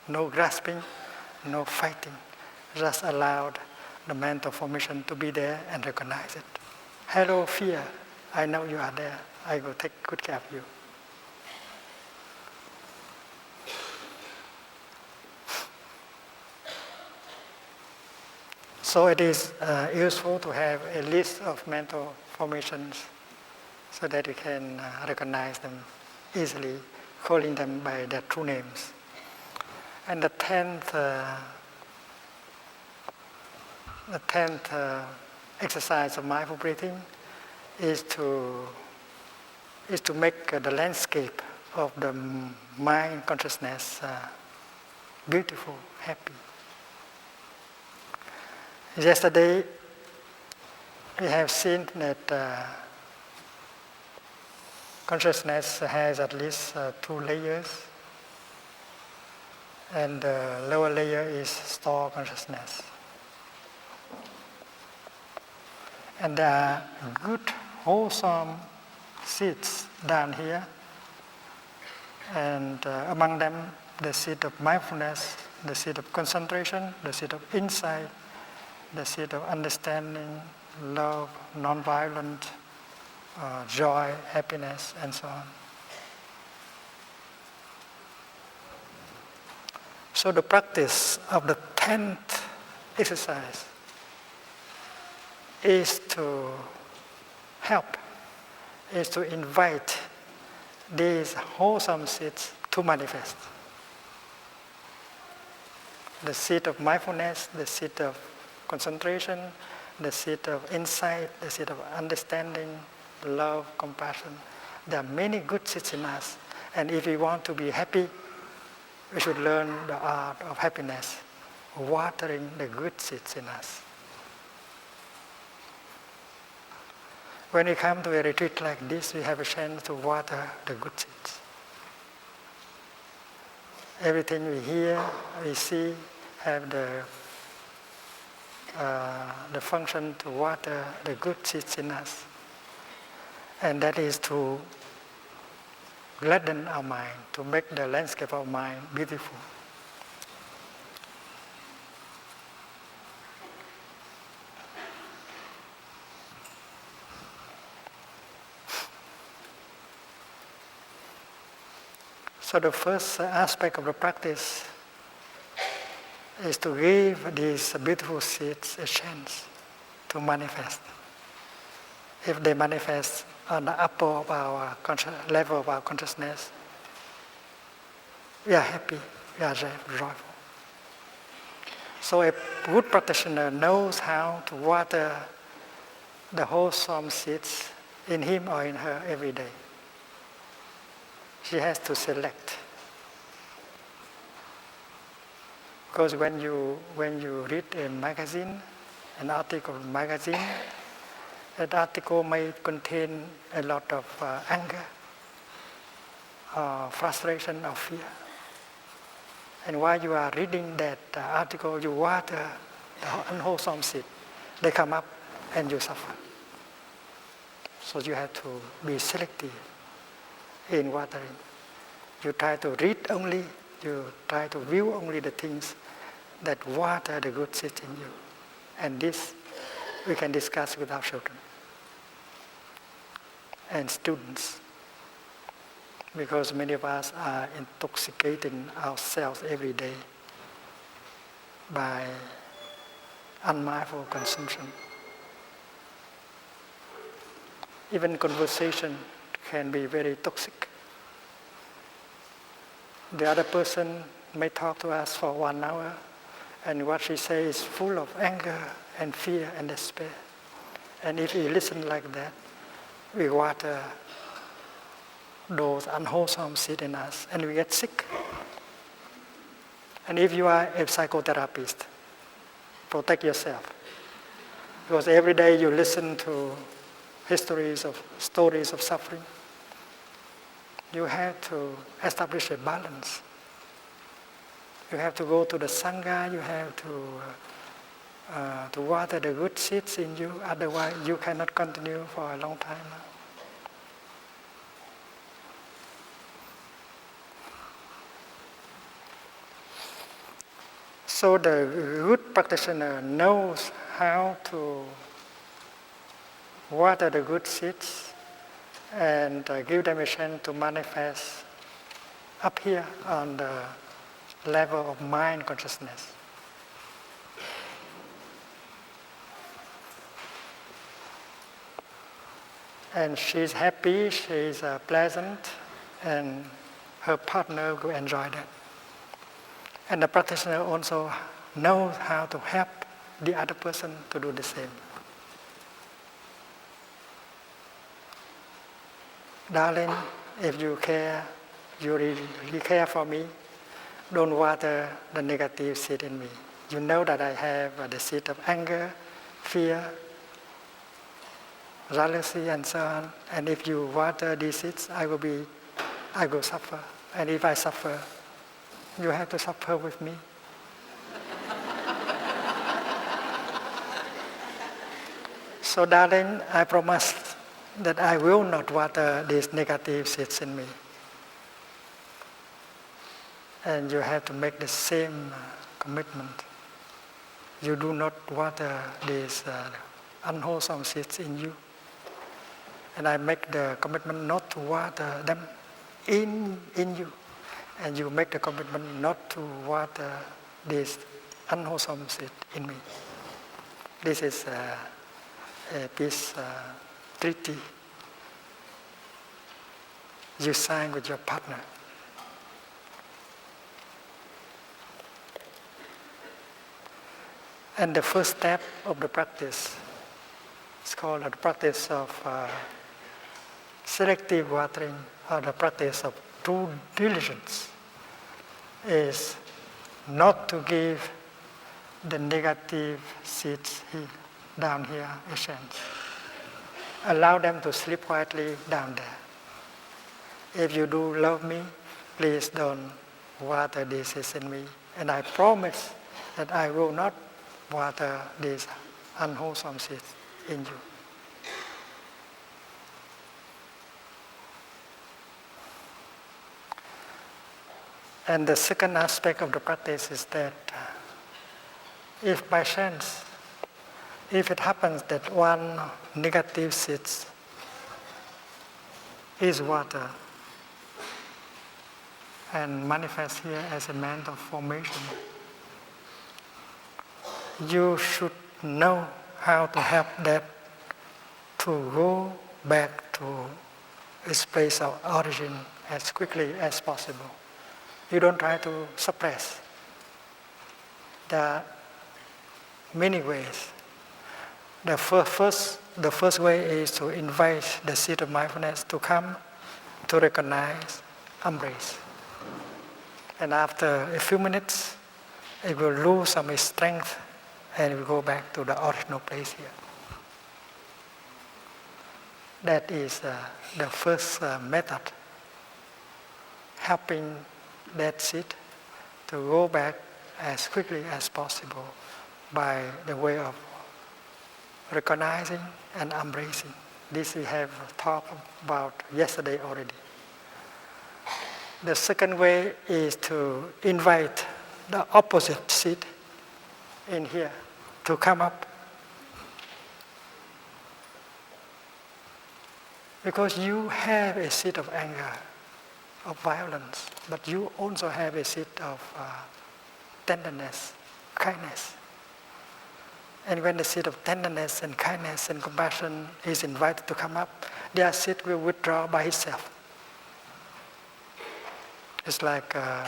No grasping, no fighting. Just allow the mental formation to be there and recognize it. Hello, fear. I know you are there. I will take good care of you. So it is useful to have a list of mental formations so that you can recognize them easily, calling them by their true names. And the 10th exercise of mindful breathing is to make the landscape of the mind consciousness beautiful, happy. Yesterday, we have seen that consciousness has at least 2 layers, and the lower layer is store consciousness. And there are good, wholesome seeds down here, and among them, the seed of mindfulness, the seed of concentration, the seed of insight, the seed of understanding, love, non-violent, joy, happiness, and so on. So the practice of the 10th exercise is to help, is to invite these wholesome seeds to manifest. The seed of mindfulness, the seed of concentration, the seed of insight, the seed of understanding, love, compassion. There are many good seeds in us. And if we want to be happy, we should learn the art of happiness, watering the good seeds in us. When we come to a retreat like this, we have a chance to water the good seeds. Everything we hear, we see, have the function to water the good seeds in us. And that is to gladden our mind, to make the landscape of mind beautiful. So the first aspect of the practice is to give these beautiful seeds a chance to manifest. If they manifest on the upper of our level of our consciousness, we are happy, we are joyful. So a good practitioner knows how to water the wholesome seeds in him or in her every day. She has to select. Because when you read a magazine, an article in a magazine, that article may contain a lot of anger, frustration, or fear. And while you are reading that article, you water the unwholesome seed. They come up and you suffer. So you have to be selective in watering. You try to read only, you try to view only the things that water the good seeds in you. And this we can discuss with our children and students, because many of us are intoxicating ourselves every day by unmindful consumption. Even conversation can be very toxic. The other person may talk to us for 1 hour, and what she says is full of anger and fear and despair. And if we listen like that, we water those unwholesome seeds in us, and we get sick. And if you are a psychotherapist, protect yourself. Because every day you listen to stories of suffering. You have to establish a balance. You have to go to the Sangha, you have to water the good seeds in you, otherwise you cannot continue for a long time. So the good practitioner knows how to water the good seeds and give them a chance to manifest up here on the level of mind consciousness. And she's happy, she's pleasant, and her partner will enjoy that. And the practitioner also knows how to help the other person to do the same. Darling, if you care, you really care for me, don't water the negative seed in me. You know that I have the seed of anger, fear, jealousy, and so on. And if you water these seeds, I will suffer. And if I suffer, you have to suffer with me. So darling, I promise that I will not water these negative seeds in me. And you have to make the same commitment. You do not water these unwholesome seeds in you. And I make the commitment not to water them in you. And you make the commitment not to water this unwholesome seed in me. This is a peace treaty you sign with your partner. And the first step of the practice is called the practice of selective watering, or the practice of true diligence, is not to give the negative seeds down here a chance. Allow them to sleep quietly down there. If you do love me, please don't water these seeds in me. And I promise that I will not water these unwholesome seeds in you. And the second aspect of the practice is that if by chance, if it happens that one negative seed is water and manifests here as a mental formation, you should know how to help that to go back to its place of origin as quickly as possible. You don't try to suppress. There are many ways. The first way is to invite the seed of mindfulness to come, to recognize, embrace. And after a few minutes, it will lose some strength and it will go back to the original place here. That is the first method, helping that seed to go back as quickly as possible by the way of recognizing and embracing. This we have talked about yesterday already. The second way is to invite the opposite seed in here to come up. Because you have a seed of anger, of violence, but you also have a seed of tenderness, kindness. And when the seed of tenderness and kindness and compassion is invited to come up, their seed will withdraw by itself. It's like a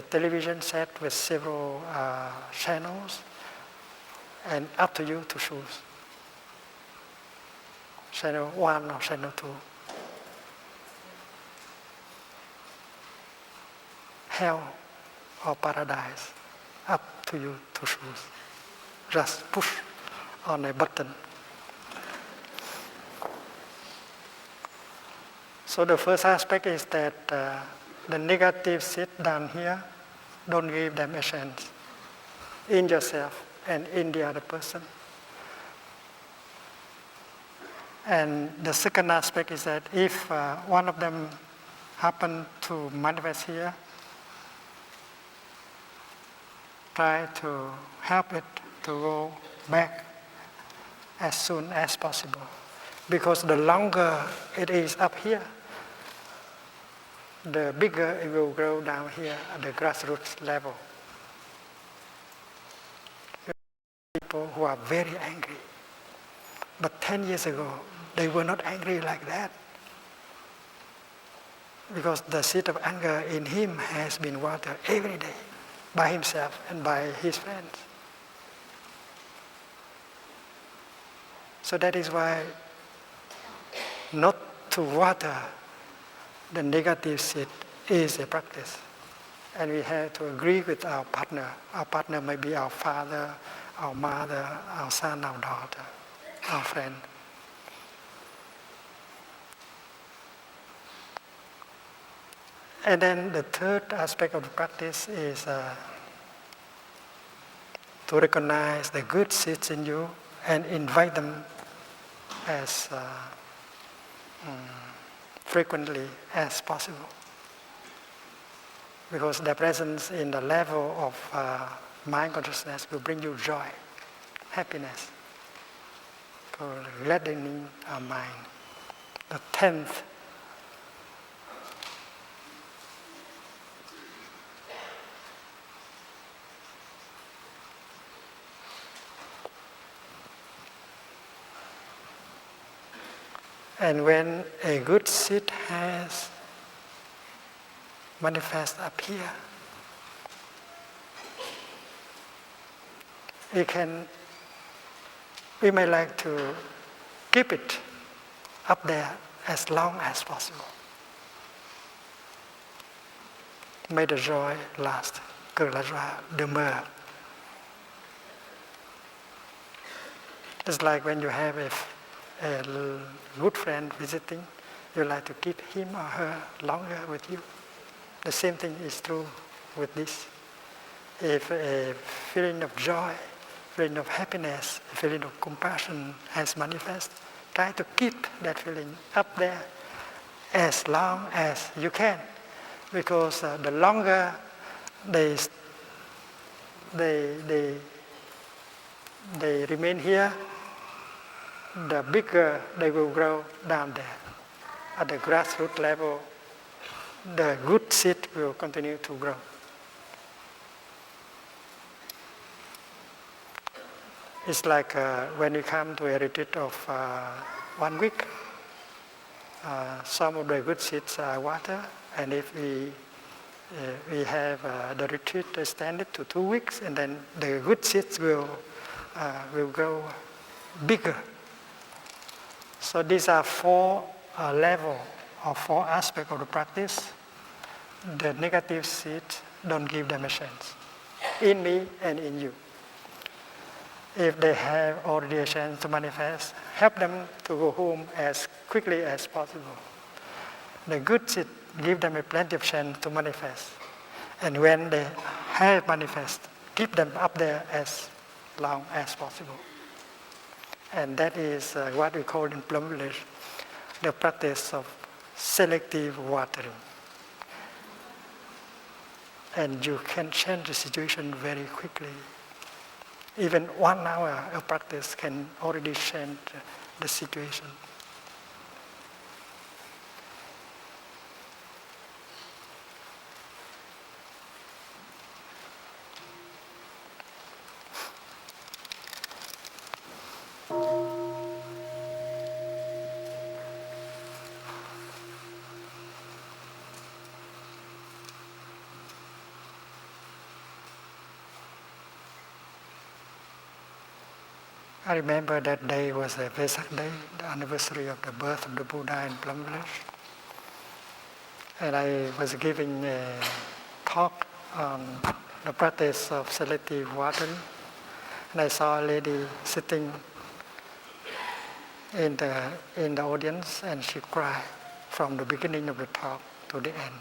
television set with several channels, and up to you to choose. Channel 1 or channel 2. Hell or paradise, up to you to choose. Just push on a button. So the first aspect is that the negative seed down here, don't give them a chance in yourself and in the other person. And the second aspect is that if one of them happen to manifest here, try to help it to go back as soon as possible. Because the longer it is up here, the bigger it will grow down here at the grassroots level. People who are very angry. But 10 years ago, they were not angry like that. Because the seed of anger in him has been watered every day by himself and by his friends. So that is why not to water the negative seed is a practice. And we have to agree with our partner. Our partner may be our father, our mother, our son, our daughter, our friend. And then the third aspect of the practice is to recognize the good seeds in you and invite them as frequently as possible. Because their presence in the level of mind consciousness will bring you joy, happiness, gladdening our mind. The 10th and when a good seed has manifest up here, we may like to keep it up there as long as possible. May the joy last, que la joie demeure. It's like when you have a good friend visiting, you like to keep him or her longer with you. The same thing is true with this. If a feeling of joy, feeling of happiness, a feeling of compassion has manifest, try to keep that feeling up there as long as you can, because the longer they remain here, the bigger they will grow down there. At the grassroots level, the good seed will continue to grow. It's like when we come to a retreat of 1 week, some of the good seeds are water, and if we have the retreat extended to 2 weeks, and then the good seeds will grow bigger. So these are 4 levels or 4 aspects of the practice. The negative seed, don't give them a chance. In me and in you. If they have already a chance to manifest, help them to go home as quickly as possible. The good seed, give them a plenty of chance to manifest. And when they have manifest, keep them up there as long as possible. And that is what we call in Plum village the practice of selective watering. and you can change the situation very quickly. Even 1 hour of practice can already change the situation. I remember that day was a Vesak day, the anniversary of the birth of the Buddha in Plum village. And I was giving a talk on the practice of selective watering. And I saw a lady sitting in the audience, and she cried from the beginning of the talk to the end.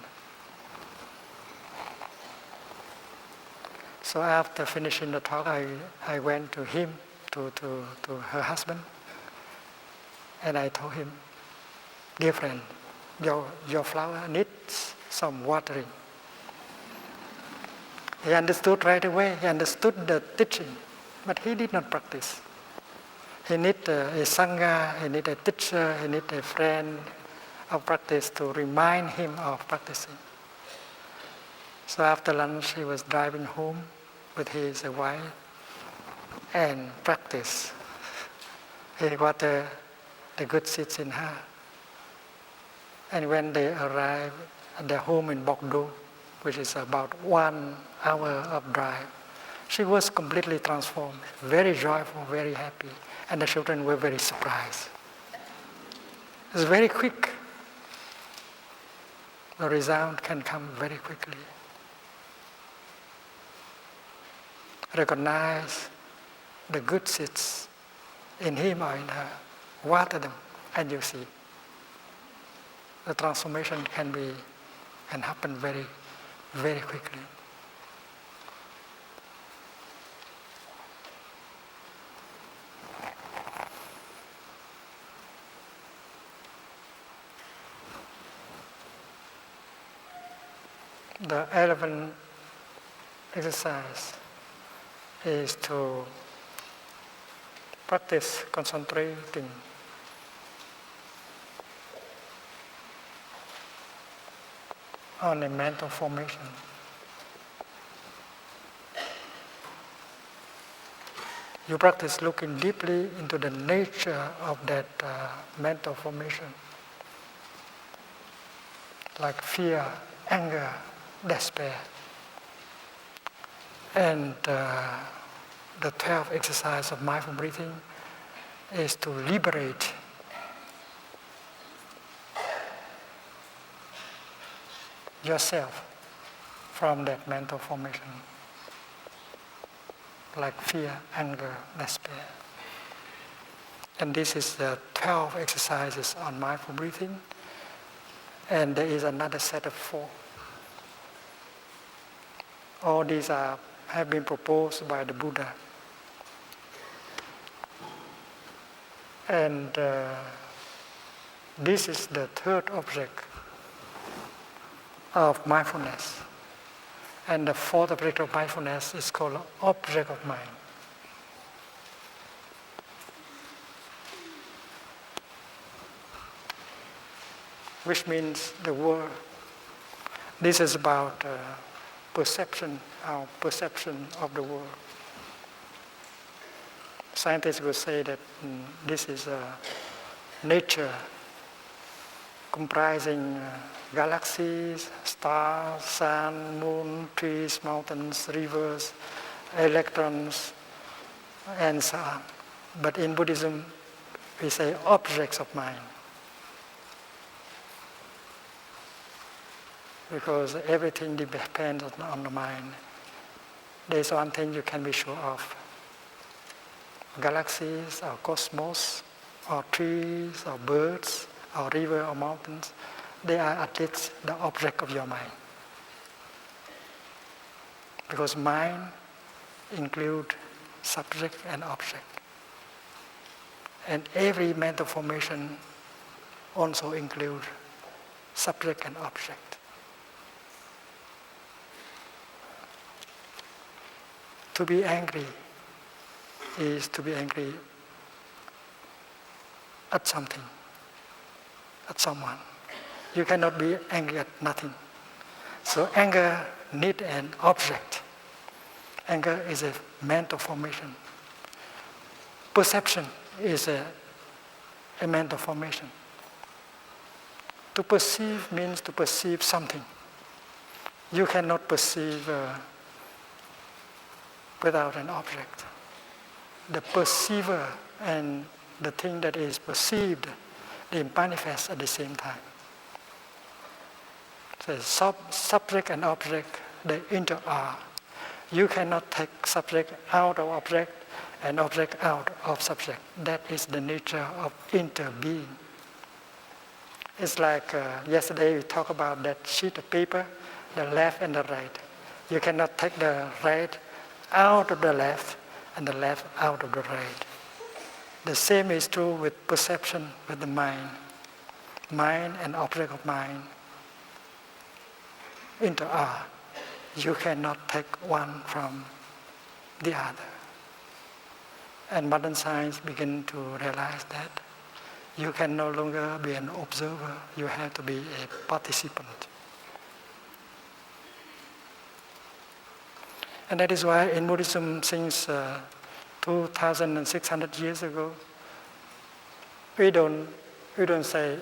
So after finishing the talk, I went to him, to her husband, and I told him, "Dear friend, your flower needs some watering." He understood right away. He understood the teaching, but he did not practice. He needs a sangha, he needs a teacher, he needs a friend of practice to remind him of practicing. So after lunch, he was driving home with his wife and practice. He watered the good seeds in her. And when they arrived at their home in Bordeaux, which is about 1 hour of drive, she was completely transformed, very joyful, very happy, and the children were very surprised. It was very quick. The result can come very quickly. Recognize the good seeds in him or in her, water them, and you see. The transformation can happen very, very quickly. The 11th exercise is to practice concentrating on a mental formation. You practice looking deeply into the nature of that mental formation, like fear, anger, despair. And the 12th exercise of mindful breathing is to liberate yourself from that mental formation, like fear, anger, despair. And this is the 12 exercises on mindful breathing. And there is another set of 4. All these have been proposed by the Buddha. And this is the 3rd object of mindfulness. And the 4th object of mindfulness is called object of mind. Which means the world. This is about perception, our perception of the world. Scientists will say that this is nature comprising galaxies, stars, sun, moon, trees, mountains, rivers, electrons, and so on. But in Buddhism, we say objects of mind. Because everything depends on the mind. There's one thing you can be sure of. Galaxies, or cosmos, or trees, or birds, or river, or mountains, they are at least the object of your mind. Because mind includes subject and object. And every mental formation also includes subject and object. To be angry is to be angry at something, at someone. You cannot be angry at nothing. So anger needs an object. Anger is a mental formation. Perception is a mental formation. To perceive means to perceive something. You cannot perceive without an object. The perceiver and the thing that is perceived, they manifest at the same time. So subject and object, they inter-are. You cannot take subject out of object and object out of subject. That is the nature of interbeing. It's like yesterday we talked about that sheet of paper, the left and the right. You cannot take the right out of the left and the left out of the right. The same is true with perception, with the mind. Mind and object of mind inter-are. You cannot take one from the other. And modern science begin to realize that you can no longer be an observer, you have to be a participant. And that is why in Buddhism, since 2,600 years ago, we don't say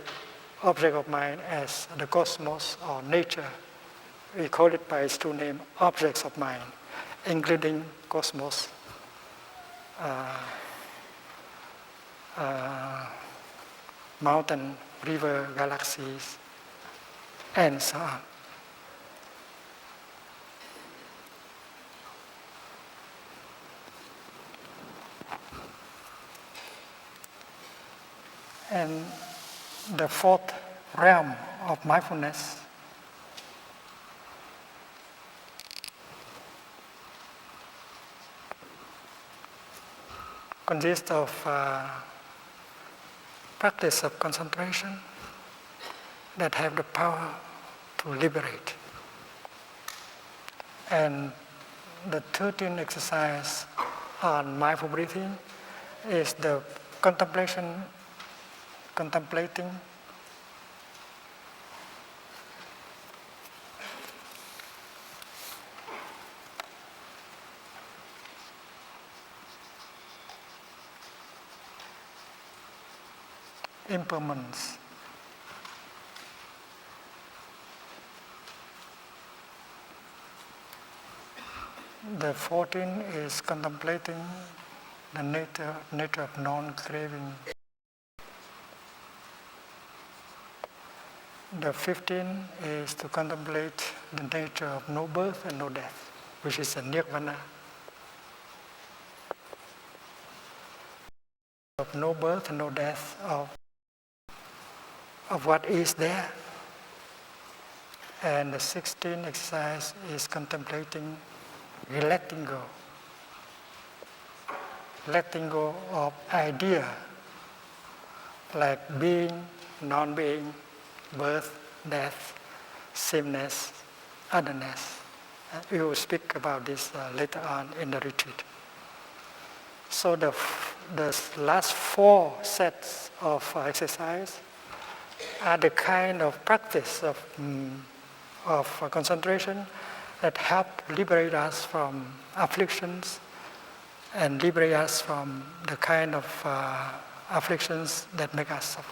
object of mind as the cosmos or nature. We call it by its true name, objects of mind, including cosmos, mountain, river, galaxies, and so on. And the fourth realm of mindfulness consists of practice of concentration that have the power to liberate. And the 13th exercise on mindful breathing is the contemplating impermanence. The 14th is contemplating the nature of non-craving. The 15th is to contemplate the nature of no birth and no death, which is a nirvana. Of no birth and no death of what is there. And the 16th exercise is contemplating letting go. Letting go of idea like being, non-being, birth, death, sameness, otherness. We will speak about this later on in the retreat. So the last 4 sets of exercise are the kind of practice of concentration that help liberate us from afflictions and liberate us from the kind of afflictions that make us suffer.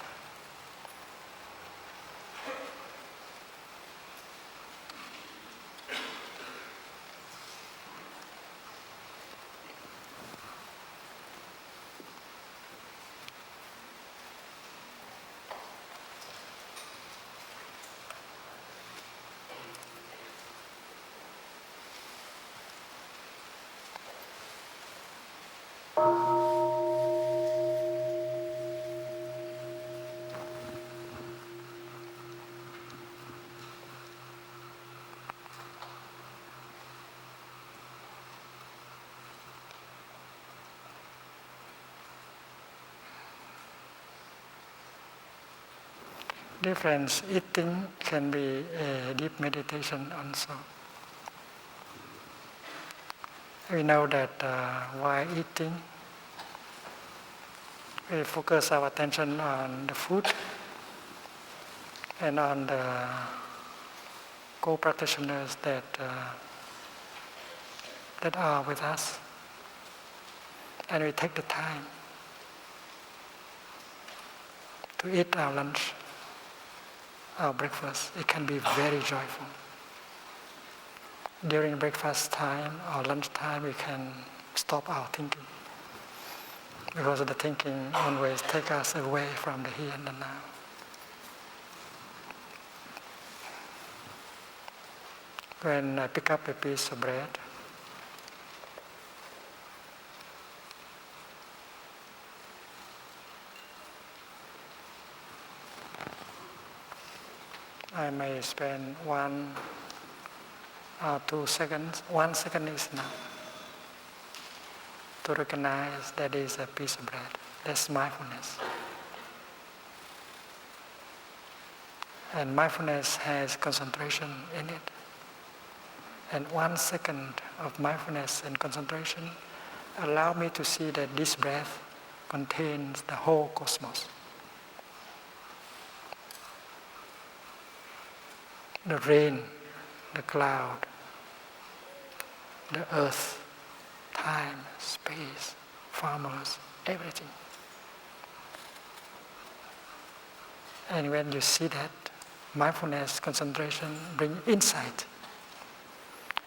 Dear friends, eating can be a deep meditation also. We know that while eating, we focus our attention on the food and on the co-practitioners that are with us. And we take the time to eat our lunch, our breakfast. It can be very joyful. During breakfast time or lunch time, we can stop our thinking, because the thinking always takes us away from the here and the now. When I pick up a piece of bread, I may spend 1 or 2 seconds. 1 second is enough to recognize that is a piece of bread. That's mindfulness. And mindfulness has concentration in it. And 1 second of mindfulness and concentration allow me to see that this breath contains the whole cosmos. The rain, the cloud, the earth, time, space, farmers, everything. And when you see that, mindfulness, concentration bring insight.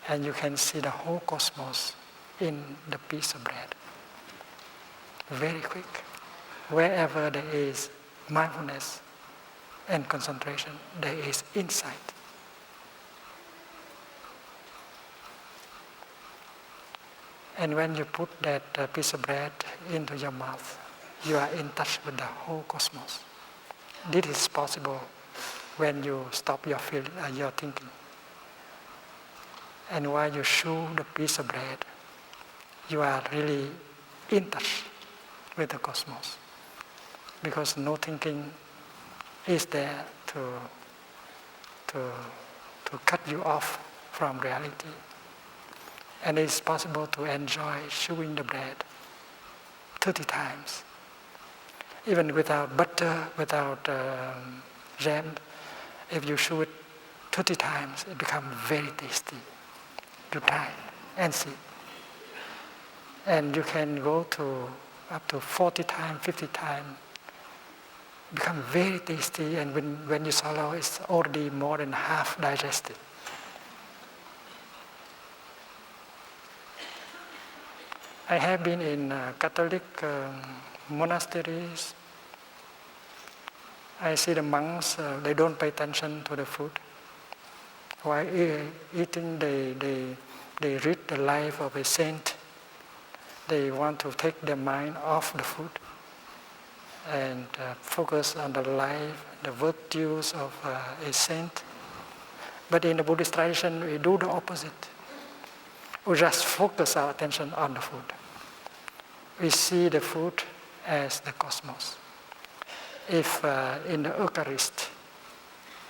And you can see the whole cosmos in the piece of bread. Very quick. Wherever there is mindfulness and concentration, there is insight. And when you put that piece of bread into your mouth, you are in touch with the whole cosmos. This is possible when you stop your thinking. And while you chew the piece of bread, you are really in touch with the cosmos, because no thinking is there to cut you off from reality. And it's possible to enjoy chewing the bread 30 times. Even without butter, without jam, if you chew it 30 times, it becomes very tasty. You try and see. And you can go to up to 40 times, 50 times. Become very tasty, and when you swallow, it's already more than half digested. I have been in Catholic monasteries. I see the monks, they don't pay attention to the food. While eating, they read the life of a saint. They want to take their mind off the food and focus on the life, the virtues of a saint. But in the Buddhist tradition, we do the opposite. We just focus our attention on the food. We see the food as the cosmos. If in the Eucharist,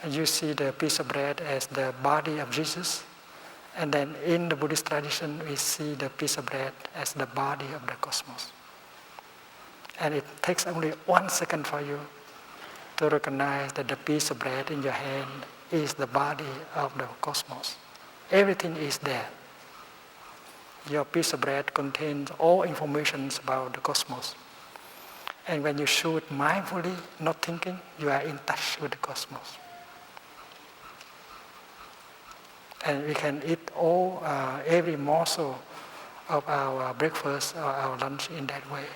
you see the piece of bread as the body of Jesus, and then in the Buddhist tradition, we see the piece of bread as the body of the cosmos. And it takes only 1 second for you to recognize that the piece of bread in your hand is the body of the cosmos. Everything is there. Your piece of bread contains all information about the cosmos. And when you chew it mindfully, not thinking, you are in touch with the cosmos. And we can eat every morsel of our breakfast or our lunch in that way.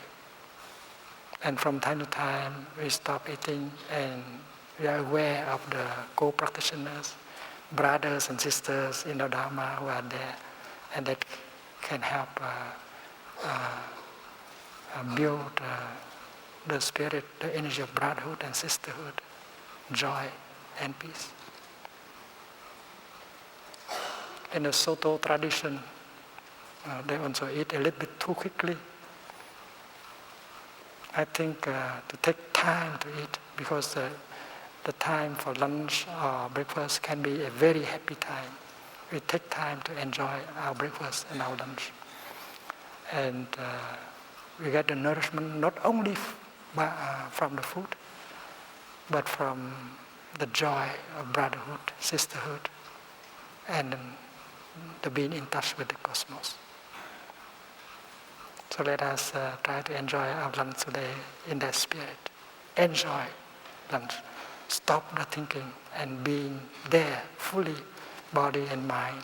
And from time to time, we stop eating and we are aware of the co-practitioners, brothers and sisters in the Dharma who are there, and that can help build the spirit, the energy of brotherhood and sisterhood, joy and peace. In the Soto tradition, they also eat a little bit too quickly. I think to take time to eat, because the time for lunch or breakfast can be a very happy time. We take time to enjoy our breakfast and our lunch. and we get the nourishment not only from the food, but from the joy of brotherhood, sisterhood, and the being in touch with the cosmos. So let us try to enjoy our lunch today in that spirit. Enjoy lunch. Stop the thinking and being there fully, body and mind,